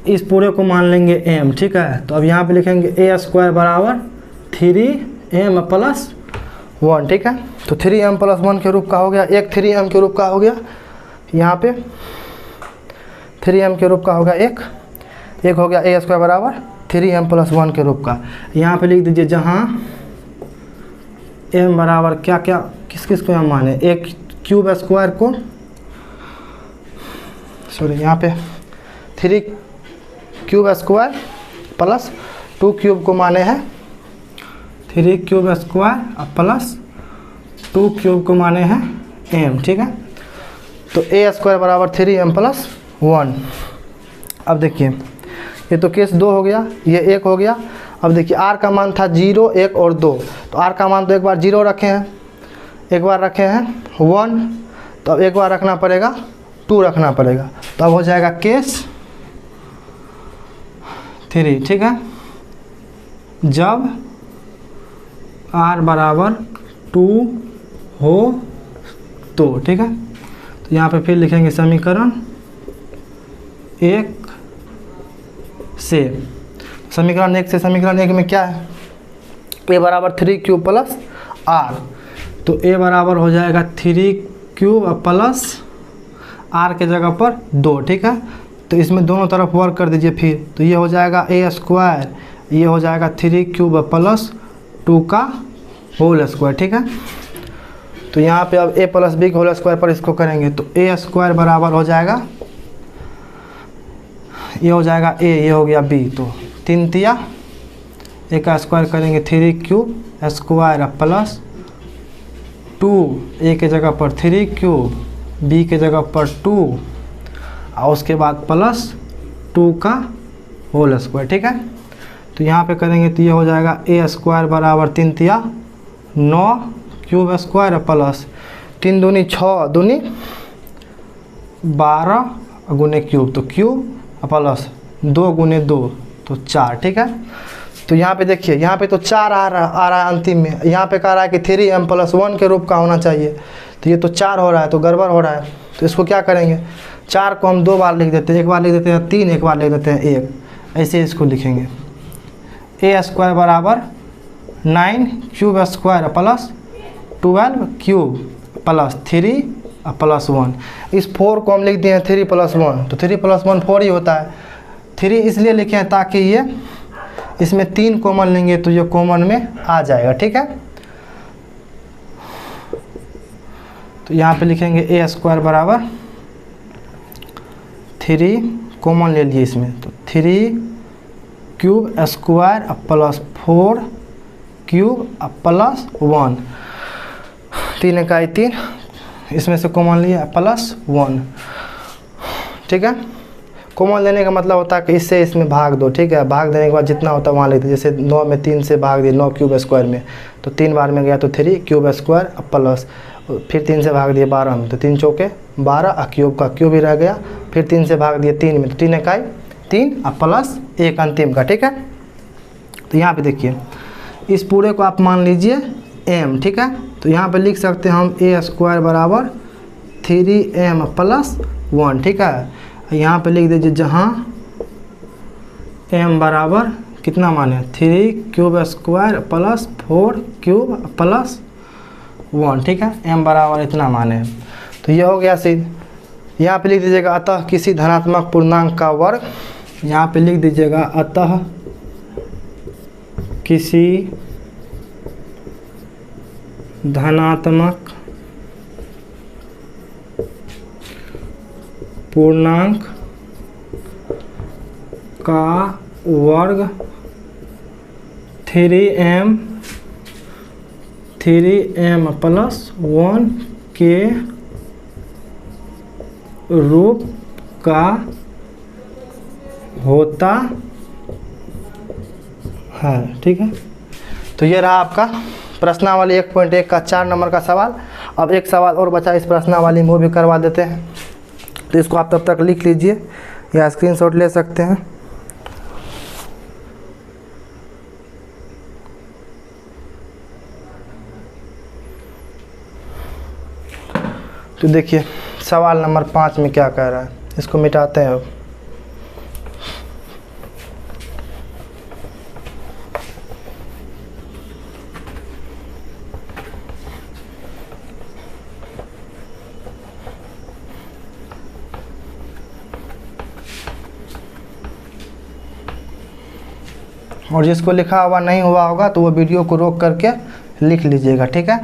इस पूरे को मान लेंगे m, ठीक है। तो अब यहाँ पे लिखेंगे a स्क्वायर बराबर 3m प्लस 1, ठीक है। तो 3m प्लस 1 के रूप का हो गया, एक 3m के रूप का हो गया, यहाँ पे 3m के रूप का होगा एक हो गया a स्क्वायर बराबर 3m प्लस 1 के रूप का। यहाँ पे लिख दीजिए जहाँ m बराबर क्या क्या किस किस को हम माने, एक क्यूब स्क्वायर को, सॉरी यहाँ पे 3 क्यूब स्क्वायर प्लस 2 क्यूब को माने हैं, 3 क्यूब स्क्वायर प्लस 2 क्यूब को माने हैं m, ठीक है। तो a स्क्वायर बराबर 3m प्लस 1। अब देखिए ये तो केस 2 हो गया, ये 1 हो गया। अब देखिए r का मान था 0, 1 और 2, तो r का मान तो एक बार 0 रखे हैं, एक बार रखे हैं 1, तो अब एक बार रखना पड़ेगा 2 रखना पड़ेगा, तो अब हो जाएगा केस 3, ठीक है। जब r बराबर 2 हो तो, ठीक है। तो यहाँ पे फिर लिखेंगे समीकरण 1 से, समीकरण 1 से, समीकरण 1 में क्या है, a बराबर 3 क्यूब प्लस r, तो a बराबर हो जाएगा 3 क्यूब प्लस r के जगह पर 2, ठीक है। तो इसमें दोनों तरफ वर्क कर दीजिए फिर, तो ये हो जाएगा a स्क्वायर, ये हो जाएगा 3 क्यूब प्लस 2 का होल स्क्वायर, ठीक है। तो यहाँ पे अब a प्लस बी के होल स्क्वायर पर इसको करेंगे, तो a स्क्वायर बराबर हो जाएगा, ये हो जाएगा a, ये हो गया b, तो 3 तिया a का स्क्वायर करेंगे 3 क्यूब स्क्वायर प्लस 2, a के जगह पर 3 क्यूब, b के जगह पर 2, और उसके बाद प्लस 2 का होल स्क्वायर, ठीक है। तो यहाँ पे करेंगे तो ये हो जाएगा a स्क्वायर बराबर 3 तिया 9 क्यूब स्क्वायर प्लस 3 दूनी 6 दूनी 12 गुने क्यूब, तो क्यूब प्लस 2 गुने 2 तो 4, ठीक है। तो यहाँ पे देखिए, यहाँ पे तो 4 आ रहा है अंतिम में, यहाँ पे कह रहा है कि 3m प्लस 1 के रूप का होना चाहिए, तो ये तो 4 हो रहा है, तो गड़बड़ हो रहा है। तो इसको क्या करेंगे, 4 को हम 2 बार लिख देते हैं, एक बार लिख देते हैं 3, एक बार लिख देते हैं 1, ऐसे इसको लिखेंगे। a स्क्वायर बराबर 9 cube square plus 12 cube plus 3 plus 1, इस 4 को हम लिख दिए हैं 3 प्लस 1, तो 3 प्लस 1 4 ही होता है। 3 इसलिए लिखे हैं ताकि ये इसमें 3 कॉमन लेंगे तो ये कॉमन में आ जाएगा, ठीक है। तो यहाँ पे लिखेंगे a स्क्वायर बराबर 3 कॉमन ले लिए इसमें, तो 3 cube square plus 4 cube plus 1, 3 इकाई 3, इसमें से कॉमन लिया प्लस 1, ठीक है। कॉमन लेने का मतलब होता है कि इससे इसमें भाग दो, ठीक है। भाग देने के बाद जितना होता है वहाँ लिख दो, जैसे 9 में 3 से भाग दिए 9 क्यूब स्क्वायर में, तो 3 बार में गया तो 3 क्यूब स्क्वायर प्लस, फिर 3 से भाग दिए 12 में, तो 3 चौके 12, क्यूब का क्यूब ही रह गया, फिर 3 से भाग दिए 3 में, तो 3 इकाई 3 प्लस 1 अंतिम का, ठीक है। तो यहाँ पे देखिए इस पूरे को आप मान लीजिए m, ठीक है। तो यहाँ पे लिख सकते हैं हम a स्क्वायर बराबर 3m प्लस 1, ठीक है। यहाँ पे लिख दीजिए जहाँ m बराबर कितना माने 3 cube square plus 4 cube plus 1, ठीक है। m बराबर इतना माने, तो ये हो गया सिद्ध। यहाँ पे लिख दीजिएगा अतः किसी धनात्मक पूर्णांक का वर्ग, यहाँ पे लिख दीजिएगा अतः किसी धनात्मक पूर्णांक का वर्ग 3m प्लस 1 के रूप का होता है, ठीक है। तो ये रहा आपका प्रश्नावली 1.1 का 4 नंबर का सवाल। अब एक सवाल और बचा इस प्रश्नावली में, वो भी करवा देते हैं। तो इसको आप तब तक लिख लीजिए या स्क्रीनशॉट ले सकते हैं। तो देखिए सवाल नंबर 5 में क्या कह रहा है, इसको मिटाते हैं अब। और जिसको लिखा हुआ नहीं हुआ होगा तो वो वीडियो को रोक करके लिख लीजिएगा, ठीक है।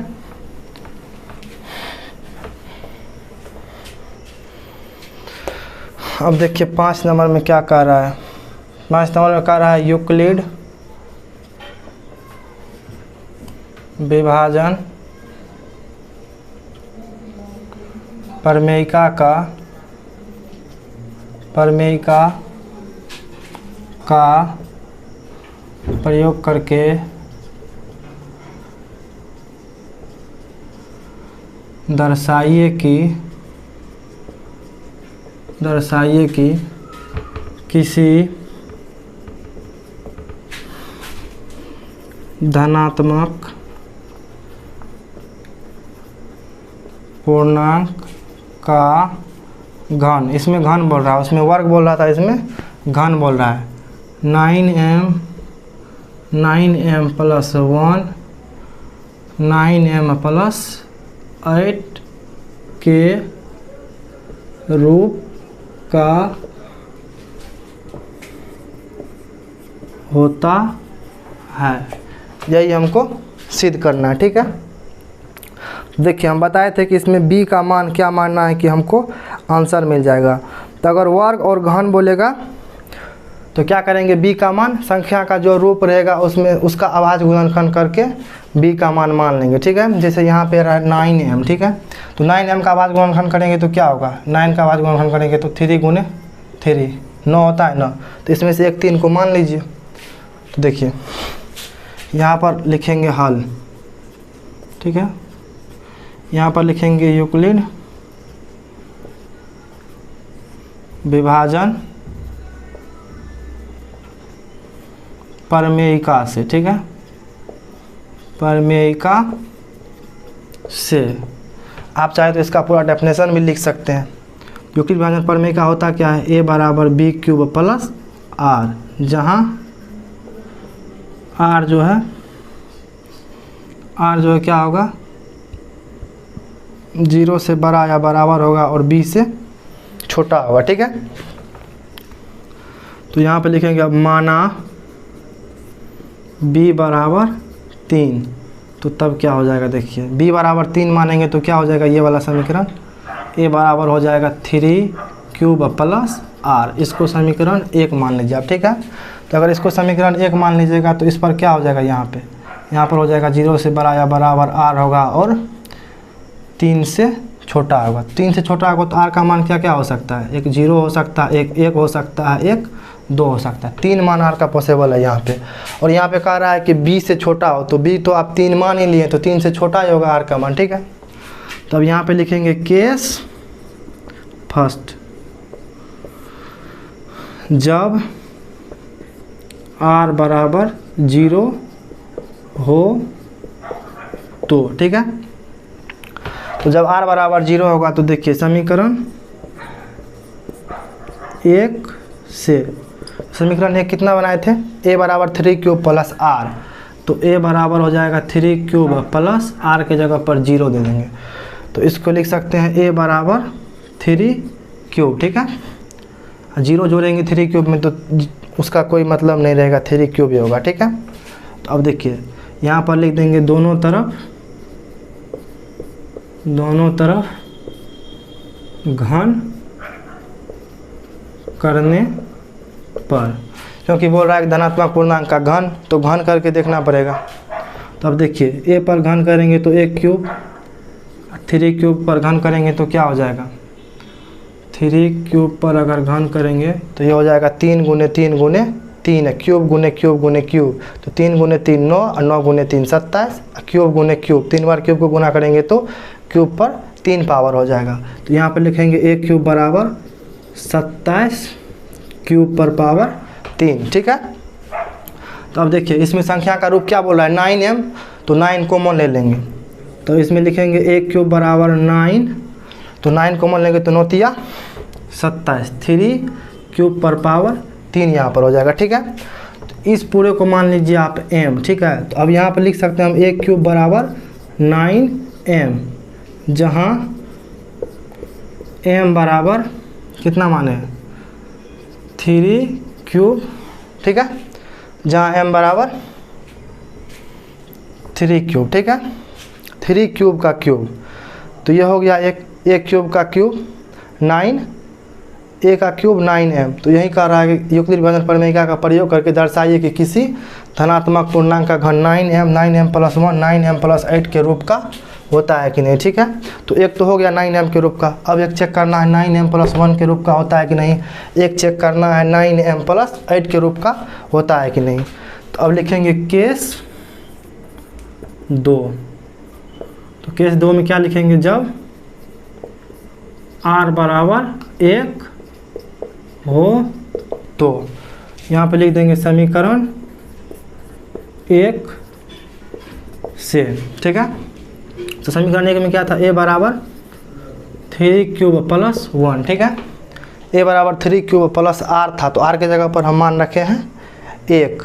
अब देखिए 5 नंबर में क्या कह रहा है। 5 नंबर में कह रहा है यूक्लिड विभाजन प्रमेयिका का प्रयोग करके दर्शाइए कि किसी धनात्मक पूर्णांक का घन, इसमें घन बोल रहा है, उसमें वर्ग बोल रहा था, इसमें घन बोल रहा है। 9m प्लस 1 9m प्लस 8 के रूप का होता है। यही हमको सिद्ध करना है, ठीक है। देखिए हम बताए थे कि इसमें b का मान क्या मानना है कि हमको आंसर मिल जाएगा। तो अगर वर्ग और घन बोलेगा तो क्या करेंगे, b का मान संख्या का जो रूप रहेगा उसमें उसका अभाज्य गुणनखंड करके b का मान मान लेंगे, ठीक है। जैसे यहाँ पे रहा 9m, ठीक है। तो 9m का अभाज्य गुणनखंड करेंगे तो क्या होगा, 9 का अभाज्य गुणनखंड करेंगे तो 3 गुने 3 9 होता है ना। तो इसमें से एक 3 को मान लीजिए। तो देखिए यहाँ पर लिखेंगे हल, ठीक है। यहाँ पर लिखेंगे यूक्लिड विभाजन प्रमेयिका से, ठीक है, प्रमेयिका से। आप चाहे तो इसका पूरा डेफिनेशन भी लिख सकते हैं। यूक्लिड विभाजन प्रमेयिका होता क्या है, a बराबर b क्यूब प्लस r, जहाँ r जो है क्या होगा, 0 से बड़ा या बराबर होगा और b से छोटा होगा, ठीक है। तो यहाँ पे लिखेंगे अब माना b बराबर 3, तो तब क्या हो जाएगा, देखिए b बराबर 3 मानेंगे तो क्या हो जाएगा, ये वाला समीकरण a बराबर हो जाएगा 3 क्यूब प्लस r। इसको समीकरण 1 मान लीजिए आप, ठीक है। तो अगर इसको समीकरण 1 मान लीजिएगा तो इस पर क्या हो जाएगा, यहाँ पर हो जाएगा 0 से बड़ा या बराबर r होगा और 3 से छोटा होगा। 3 से छोटा होगा तो r का मान क्या क्या हो सकता है, एक 0 हो सकता है, एक 1 हो सकता है, एक 2 हो सकता है। 3 मान r का पॉसिबल है यहाँ पे। और यहाँ पे कह रहा है कि b से छोटा हो, तो b तो आप 3 मान ही लिए, तो 3 से छोटा ही होगा r का मान, ठीक है। तो अब यहाँ पे लिखेंगे केस फर्स्ट, जब r बराबर 0 हो तो, ठीक है। तो जब r बराबर 0 होगा तो देखिए समीकरण 1 से, समीकरण 1 कितना बनाए थे, a बराबर 3 क्यूब प्लस r, तो a बराबर हो जाएगा 3 क्यूब प्लस r के जगह पर 0 दे देंगे। तो इसको लिख सकते हैं a बराबर 3 क्यूब, ठीक है। 0 जोड़ेंगे 3 क्यूब में तो उसका कोई मतलब नहीं रहेगा, 3 क्यूब ही होगा, ठीक है। तो अब देखिए यहाँ पर लिख देंगे दोनों तरफ घन करने पर, क्योंकि बोल रहा है कि धनात्मक पूर्णांक का घन, तो घन करके देखना पड़ेगा। तो अब देखिए a पर घन करेंगे तो 1 क्यूब, 3 क्यूब पर घन करेंगे तो क्या हो जाएगा, 3 क्यूब पर अगर घन करेंगे तो ये हो जाएगा 3 गुने 3 गुने 3 है, क्यूब गुने क्यूब गुने क्यूब, तो 3 गुने 3 9 और 9 गुने 3 27, क्यूब गुने क्यूब 3 बार क्यूब को गुना करेंगे तो क्यूब पर 3 पावर हो जाएगा। तो यहाँ पर लिखेंगे 1 क्यूब बराबर 27 क्यूब पर पावर 3, ठीक है। तो अब देखिए इसमें संख्या का रूप क्या बोल रहा है, 9m, तो 9 कॉमन ले लेंगे। तो इसमें लिखेंगे 1 क्यूब बराबर 9, तो 9 कॉमन लेंगे तो 9 तिया 27, 3 क्यूब पर पावर 3 यहाँ पर हो जाएगा। ठीक है, तो इस पूरे को मान लीजिए आप m। ठीक है, तो अब यहाँ पर लिख सकते हैं हम a क्यूब बराबर 9m, जहाँ m बराबर कितना माने 3 क्यूब। ठीक है, जहाँ m बराबर 3 क्यूब। ठीक है, 3 क्यूब का क्यूब, तो यह हो गया एक क्यूब का क्यूब 9, a का क्यूब 9m। तो यही कह रहा है कि युक्तिक विभाजन प्रमेय का प्रयोग करके दर्शाइए कि किसी धनात्मक पूर्णांक का घन 9m प्लस 1 9m प्लस 8 के रूप का होता है कि नहीं। ठीक है, तो एक तो हो गया 9m के रूप का। अब एक चेक करना है 9m प्लस 1 के रूप का होता है कि नहीं, एक चेक करना है 9m प्लस 8 के रूप का होता है कि नहीं। तो अब लिखेंगे केस 2। तो केस 2 में क्या लिखेंगे, जब r बराबर 1 हो तो यहाँ पे लिख देंगे समीकरण 1 से। ठीक है, तो समीकरण 1 में क्या था, a बराबर 3 क्यूब प्लस 1। ठीक है, a बराबर 3 क्यूब प्लस r था, तो r के जगह पर हम मान रखे हैं 1,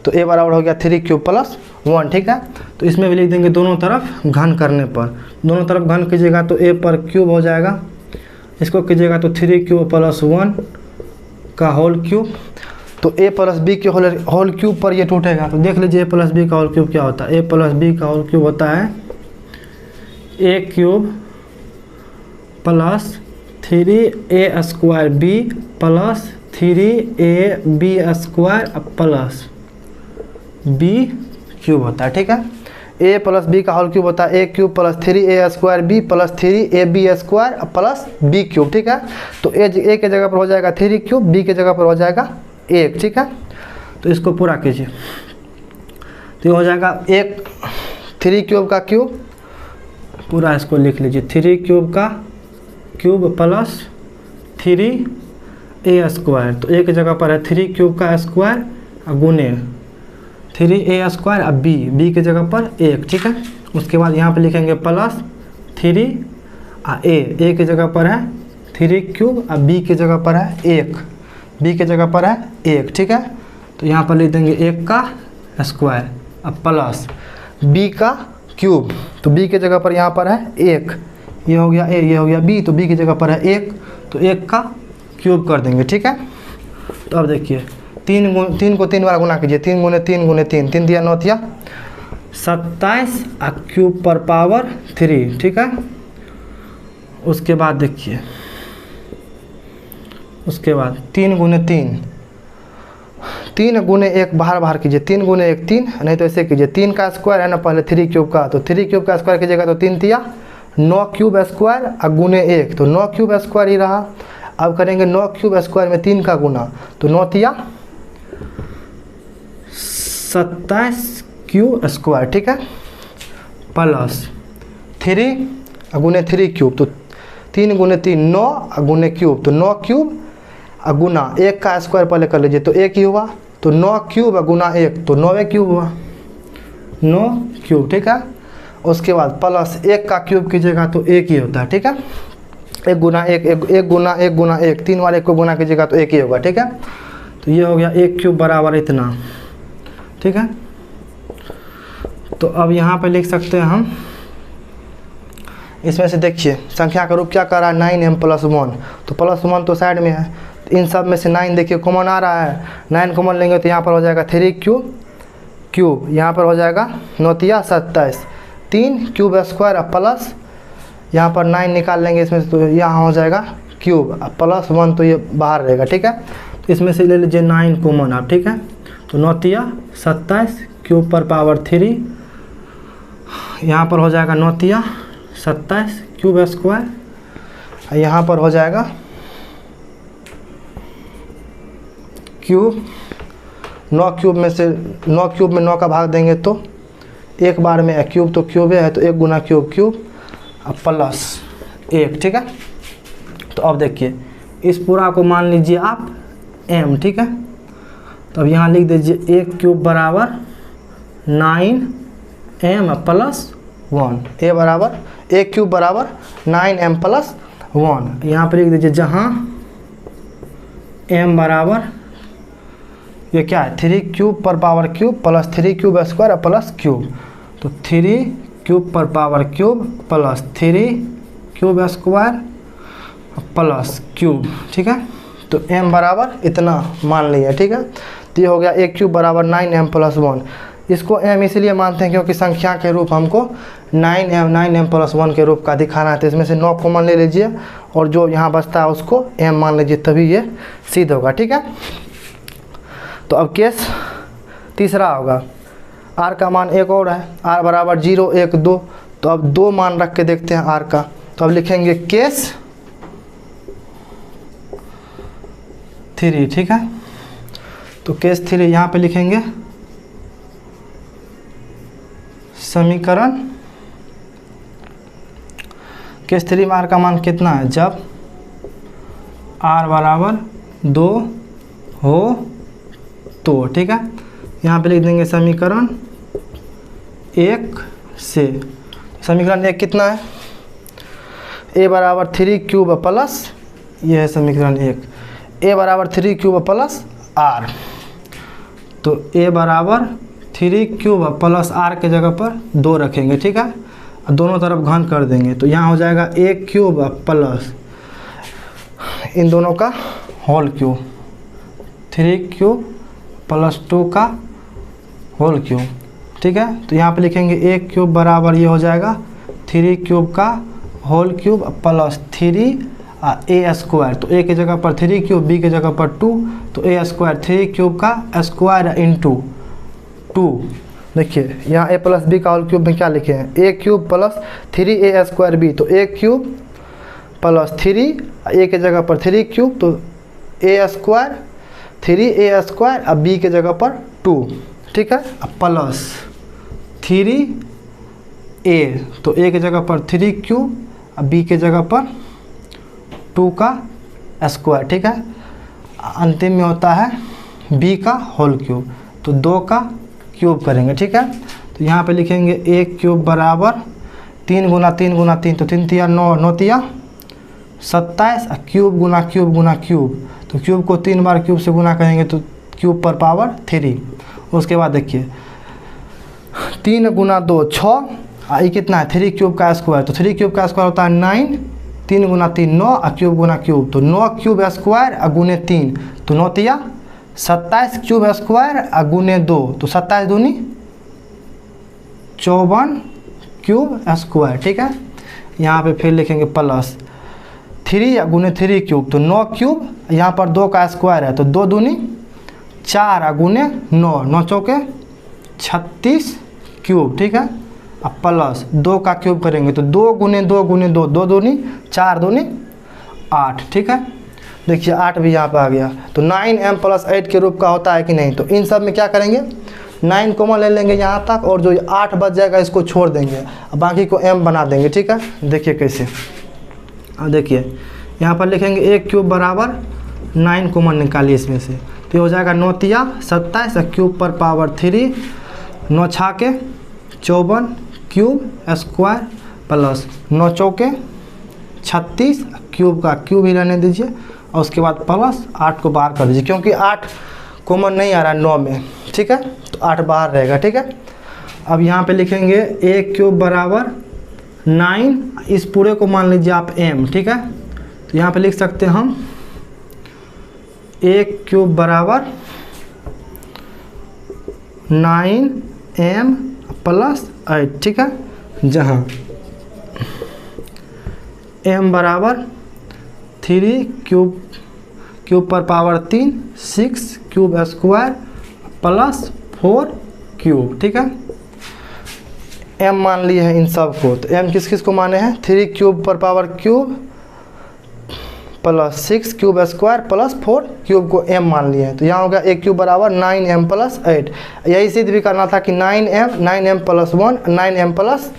तो a बराबर हो गया 3 क्यूब प्लस 1। ठीक है, तो इसमें भी लिख देंगे दोनों तरफ घन करने पर, दोनों तरफ घन कीजिएगा तो a पर क्यूब हो जाएगा, इसको कीजिएगा तो 3 क्यूब प्लस 1 का होल क्यूब। तो a प्लस बी के होल क्यूब पर ये टूटेगा, तो देख लीजिए a प्लस बी का होल क्यूब क्या होता है। a प्लस बी का होल क्यूब होता है a cube plus 3a square b plus 3ab square plus b cube होता है। ठीक है, a प्लस बी का होल क्यूब होता है a cube plus 3a square b plus 3ab square plus b cube. ठीक है, तो a के जगह पर हो जाएगा 3 क्यूब, b के जगह पर हो जाएगा 1। ठीक है, तो इसको पूरा कीजिए, तो ये हो जाएगा 3 क्यूब का क्यूब, पूरा इसको लिख लीजिए 3 क्यूब का क्यूब प्लस 3a स्क्वायर। तो a की जगह पर है 3 क्यूब का स्क्वायर गुने 3a स्क्वायर, अब b की जगह पर 1। ठीक है, उसके बाद यहाँ पे लिखेंगे प्लस 3 a की जगह पर है 3 क्यूब, अब b की जगह पर है 1, b की जगह पर है 1। ठीक है, तो यहाँ पर लिख देंगे 1 का स्क्वायर, अब प्लस b का क्यूब, तो b की जगह पर यहाँ पर है 1, ये हो गया a, ये हो गया b, तो b की जगह पर है 1, तो 1 का क्यूब कर देंगे। ठीक है, तो अब देखिए 3 को 3 बार गुना कीजिए, 3 गुने 3 गुने 3, 3 दिया 9 दिया 27 क्यूब पर पावर 3। ठीक है, उसके बाद देखिए, उसके बाद 3 गुने 3, 3 गुने 1 बाहर कीजिए, 3 गुने 1 3, नहीं तो ऐसे कीजिए 3 का स्क्वायर है ना पहले 3 क्यूब का, तो 3 क्यूब का स्क्वायर कीजिएगा तो 3 तिया 9 क्यूब स्क्वायर और गुने 1, तो 9 क्यूब स्क्वायर ही रहा। अब करेंगे 9 क्यूब स्क्वायर में 3 का गुना, तो 9 तिया 27 क्यूब स्क्वायर। ठीक है, प्लस 3 गुने 3 क्यूब, तो 3 गुने 3 9 गुने क्यूब, तो 9 क्यूब गुना 1 का स्क्वायर पहले कर लीजिए, तो 1 ही हुआ, तो 9 क्यूब गुना 1, तो 9 क्यूब हुआ 9 क्यूब। ठीक है, उसके बाद प्लस 1 का क्यूब कीजिएगा तो 1 ही होता है। ठीक है, 1 गुना 1 1 गुना 1 गुना 1, 3 वाले को गुना कीजिएगा तो 1 ही होगा। ठीक है, तो ये हो गया 1 क्यूब बराबर इतना। ठीक है, तो अब यहाँ पे लिख सकते हैं हम, इसमें से देखिए संख्या का रूप क्या कर रहा है 9m प्लस 1, तो प्लस 1 तो साइड में है, तो इन सब में से 9 देखिए कॉमन आ रहा है, 9 कॉमन लेंगे तो यहाँ पर हो जाएगा 3 क्यूब, यहाँ पर हो जाएगा 9 तिया 27, 3 क्यूब स्क्वायर प्लस यहाँ पर 9 निकाल लेंगे इसमें से, तो यहाँ हो जाएगा क्यूब, प्लस 1 तो ये बाहर रहेगा। ठीक है, तो इसमें से ले लीजिए 9 कॉमन आप। ठीक है, तो 9 तिया 27 क्यूब पर पावर 3, यहाँ पर हो जाएगा 9 तिया 27 क्यूब स्क्वायर, यहाँ पर हो जाएगा क्यूब, 9 क्यूब में से 9 क्यूब में 9 का भाग देंगे तो एक बार में क्यूब, तो क्यूब है तो 1 गुना क्यूब क्यूब अब प्लस 1। ठीक है, तो अब देखिए इस पूरा को मान लीजिए आप m। ठीक है, तो अब यहाँ लिख दीजिए 1 क्यूब बराबर 9m प्लस 1, a बराबर 1 क्यूब बराबर 9m प्लस 1। यहाँ पर लिख दीजिए जहाँ m बराबर ये क्या है 3 क्यूब पर power cube plus 3 cube square plus cube, तो 3 क्यूब पर power cube plus 3 cube square plus cube, ठीक है। तो m बराबर इतना मान लिया, ठीक है। तो ये हो गया a क्यूब बराबर 9m प्लस 1। इसको m इसलिए मानते हैं क्योंकि संख्या के रूप हमको 9m प्लस 1 के रूप का दिखाना है। तो इसमें से 9 कॉमन ले लीजिए और जो यहाँ बचता है उसको m मान लीजिए, तभी ये सिद्ध होगा, ठीक है। तो अब केस तीसरा होगा, r का मान एक और है, r बराबर 0 1 2। तो अब 2 मान रख के देखते हैं r का। तो अब लिखेंगे केस 3, ठीक है। तो केस 3 यहाँ पे लिखेंगे समीकरण केस 3 में r का मान कितना है, जब r बराबर 2 हो तो, ठीक है। यहाँ पे लिख देंगे समीकरण 1 से। समीकरण 1 कितना है, a बराबर 3 क्यूब प्लस, ये है समीकरण 1, a बराबर 3 क्यूब प्लस r। तो a बराबर 3 क्यूब प्लस r के जगह पर 2 रखेंगे, ठीक है। दोनों तरफ घन कर देंगे, तो यहाँ हो जाएगा a क्यूब प्लस इन दोनों का होल क्यूब, 3 क्यूब प्लस 2 का होल क्यूब, ठीक है। तो यहाँ पे लिखेंगे a क्यूब बराबर ये हो जाएगा 3 क्यूब का whole cube plus 3 a square. तो a की जगह पर 3 क्यूब, b की जगह पर 2, तो a स्क्वायर 3 क्यूब का स्क्वायर इंटू 2। देखिए यहाँ a प्लस बी का होल क्यूब में क्या लिखे हैं, a cube plus 3a square b। तो a क्यूब प्लस 3, a की जगह पर 3 क्यूब, तो a स्क्वायर 3a स्क्वायर, अब b की जगह पर 2, ठीक है। अब प्लस 3a, तो a की जगह पर 3 क्यूब, अब b की जगह पर 2 का स्क्वायर, ठीक है। अंतिम में होता है b का होल क्यूब, तो 2 का क्यूब करेंगे, ठीक है। तो यहाँ पे लिखेंगे a क्यूब बराबर 3 गुना 3 गुना 3, तो 3 तिया 9, 9 तिया 27, क्यूब गुना क्यूब गुना क्यूब, तो क्यूब को 3 बार क्यूब से गुना करेंगे तो क्यूब पर पावर 3। उसके बाद देखिए 3 गुना 2 6, ये कितना है 3 क्यूब का स्क्वायर, तो 3 क्यूब का स्क्वायर होता है 9, 3 गुना 3 9, क्यूब गुना क्यूब, तो 9 क्यूब स्क्वायर गुने 3, तो 9 तिया 27 क्यूब स्क्वायर गुने 2, तो 27 दूनी 54 क्यूब स्क्वायर, ठीक है। यहाँ पे फिर लिखेंगे प्लस 3 गुने 3 क्यूब, तो 9 क्यूब, यहाँ पर 2 का स्क्वायर है, तो 2 दूनी 4 गुने 9, 9 चौके 36 क्यूब, ठीक है। अब प्लस 2 का क्यूब करेंगे तो 2 गुने 2 गुने 2, 2 दूनी 4 दूनी 8, ठीक है। देखिए 8 भी यहाँ पे आ गया। तो 9m प्लस 8 के रूप का होता है कि नहीं, तो इन सब में क्या करेंगे 9 कॉमन ले लेंगे यहाँ तक, और जो 8 बच जाएगा इसको छोड़ देंगे, बाकी को m बना देंगे, ठीक है। देखिए कैसे, अब देखिए यहाँ पर लिखेंगे a क्यूब बराबर 9 कॉमन निकालिए इसमें से, तो ये हो जाएगा 9 तिया 27, क्यूब पर पावर 3, 9 छाके 54 क्यूब स्क्वायर प्लस 9 चौके 36, क्यूब का क्यूब ही रहने दीजिए, और उसके बाद प्लस 8 को बाहर कर दीजिए, क्योंकि 8 कॉमन नहीं आ रहा है 9 में, ठीक है। तो 8 बाहर रहेगा, ठीक है। अब यहाँ पे लिखेंगे a क्यूब बराबर 9, इस पूरे को मान लीजिए आप m, ठीक है। तो यहाँ पे लिख सकते हैं हम a क्यूब बराबर 9m प्लस 8, ठीक है, जहाँ m बराबर 3 क्यूब पर power 3 6 cube square plus 4 cube, ठीक है। m मान लिए हैं इन सब को, तो m किस किस को माने हैं 3 क्यूब पर power cube plus 6 cube square plus 4 cube को m मान लिए हैं। तो यहाँ हो गया a क्यूब बराबर 9m प्लस 8। यही सिद्ध भी करना था कि 9m प्लस 1 9m प्लस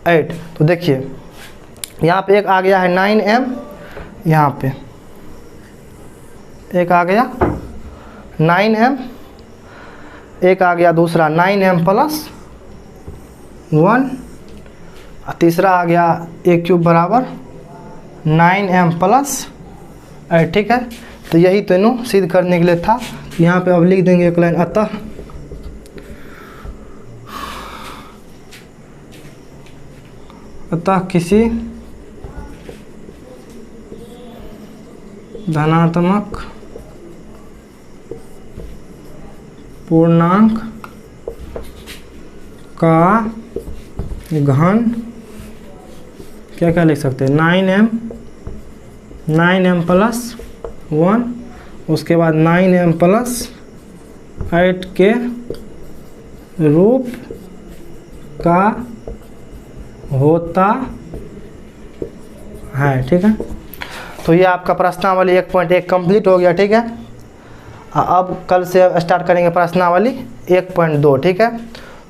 8। तो देखिए यहाँ पे एक आ गया है 9m, यहाँ पे एक आ गया 9m, एक आ गया दूसरा 9m प्लस 1, तीसरा आ गया a क्यूब बराबर 9m+8, ठीक है। तो यही तीनों सिद्ध करने के लिए था। यहाँ पे अब लिख देंगे एक लाइन, अतः किसी धनात्मक पूर्णांक का घन, क्या क्या लिख सकते हैं, 9m+1, उसके बाद 9m+8 के रूप का होता है, ठीक है। तो ये आपका प्रश्नावली 1.1 कंप्लीट हो गया, ठीक है। अब कल से स्टार्ट करेंगे प्रश्नावली 1.2, ठीक है।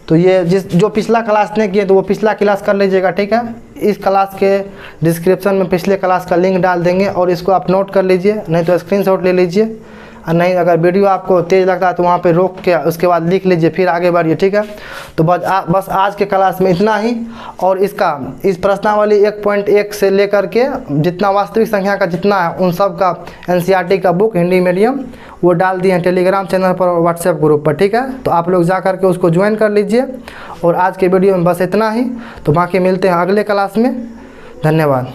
तो ये जो पिछला क्लास ने किए तो वो पिछला क्लास कर लीजिएगा, ठीक है। इस क्लास के डिस्क्रिप्शन में पिछले क्लास का लिंक डाल देंगे और इसको आप नोट कर लीजिए, नहीं तो स्क्रीनशॉट ले लीजिए, और नहीं अगर वीडियो आपको तेज़ लगता है तो वहाँ पे रोक के उसके बाद लिख लीजिए, फिर आगे बढ़िए, ठीक है। तो बस आज के क्लास में इतना ही। और इस प्रश्नावली 1.1 से लेकर के जितना वास्तविक संख्या का जितना है उन सब का NCERT का बुक हिंदी मीडियम वो डाल दिए हैं टेलीग्राम चैनल पर और व्हाट्सएप ग्रुप पर, ठीक है। तो आप लोग जा करके उसको ज्वाइन कर लीजिए। और आज के वीडियो में बस इतना ही। तो बाकी मिलते हैं अगले क्लास में। धन्यवाद।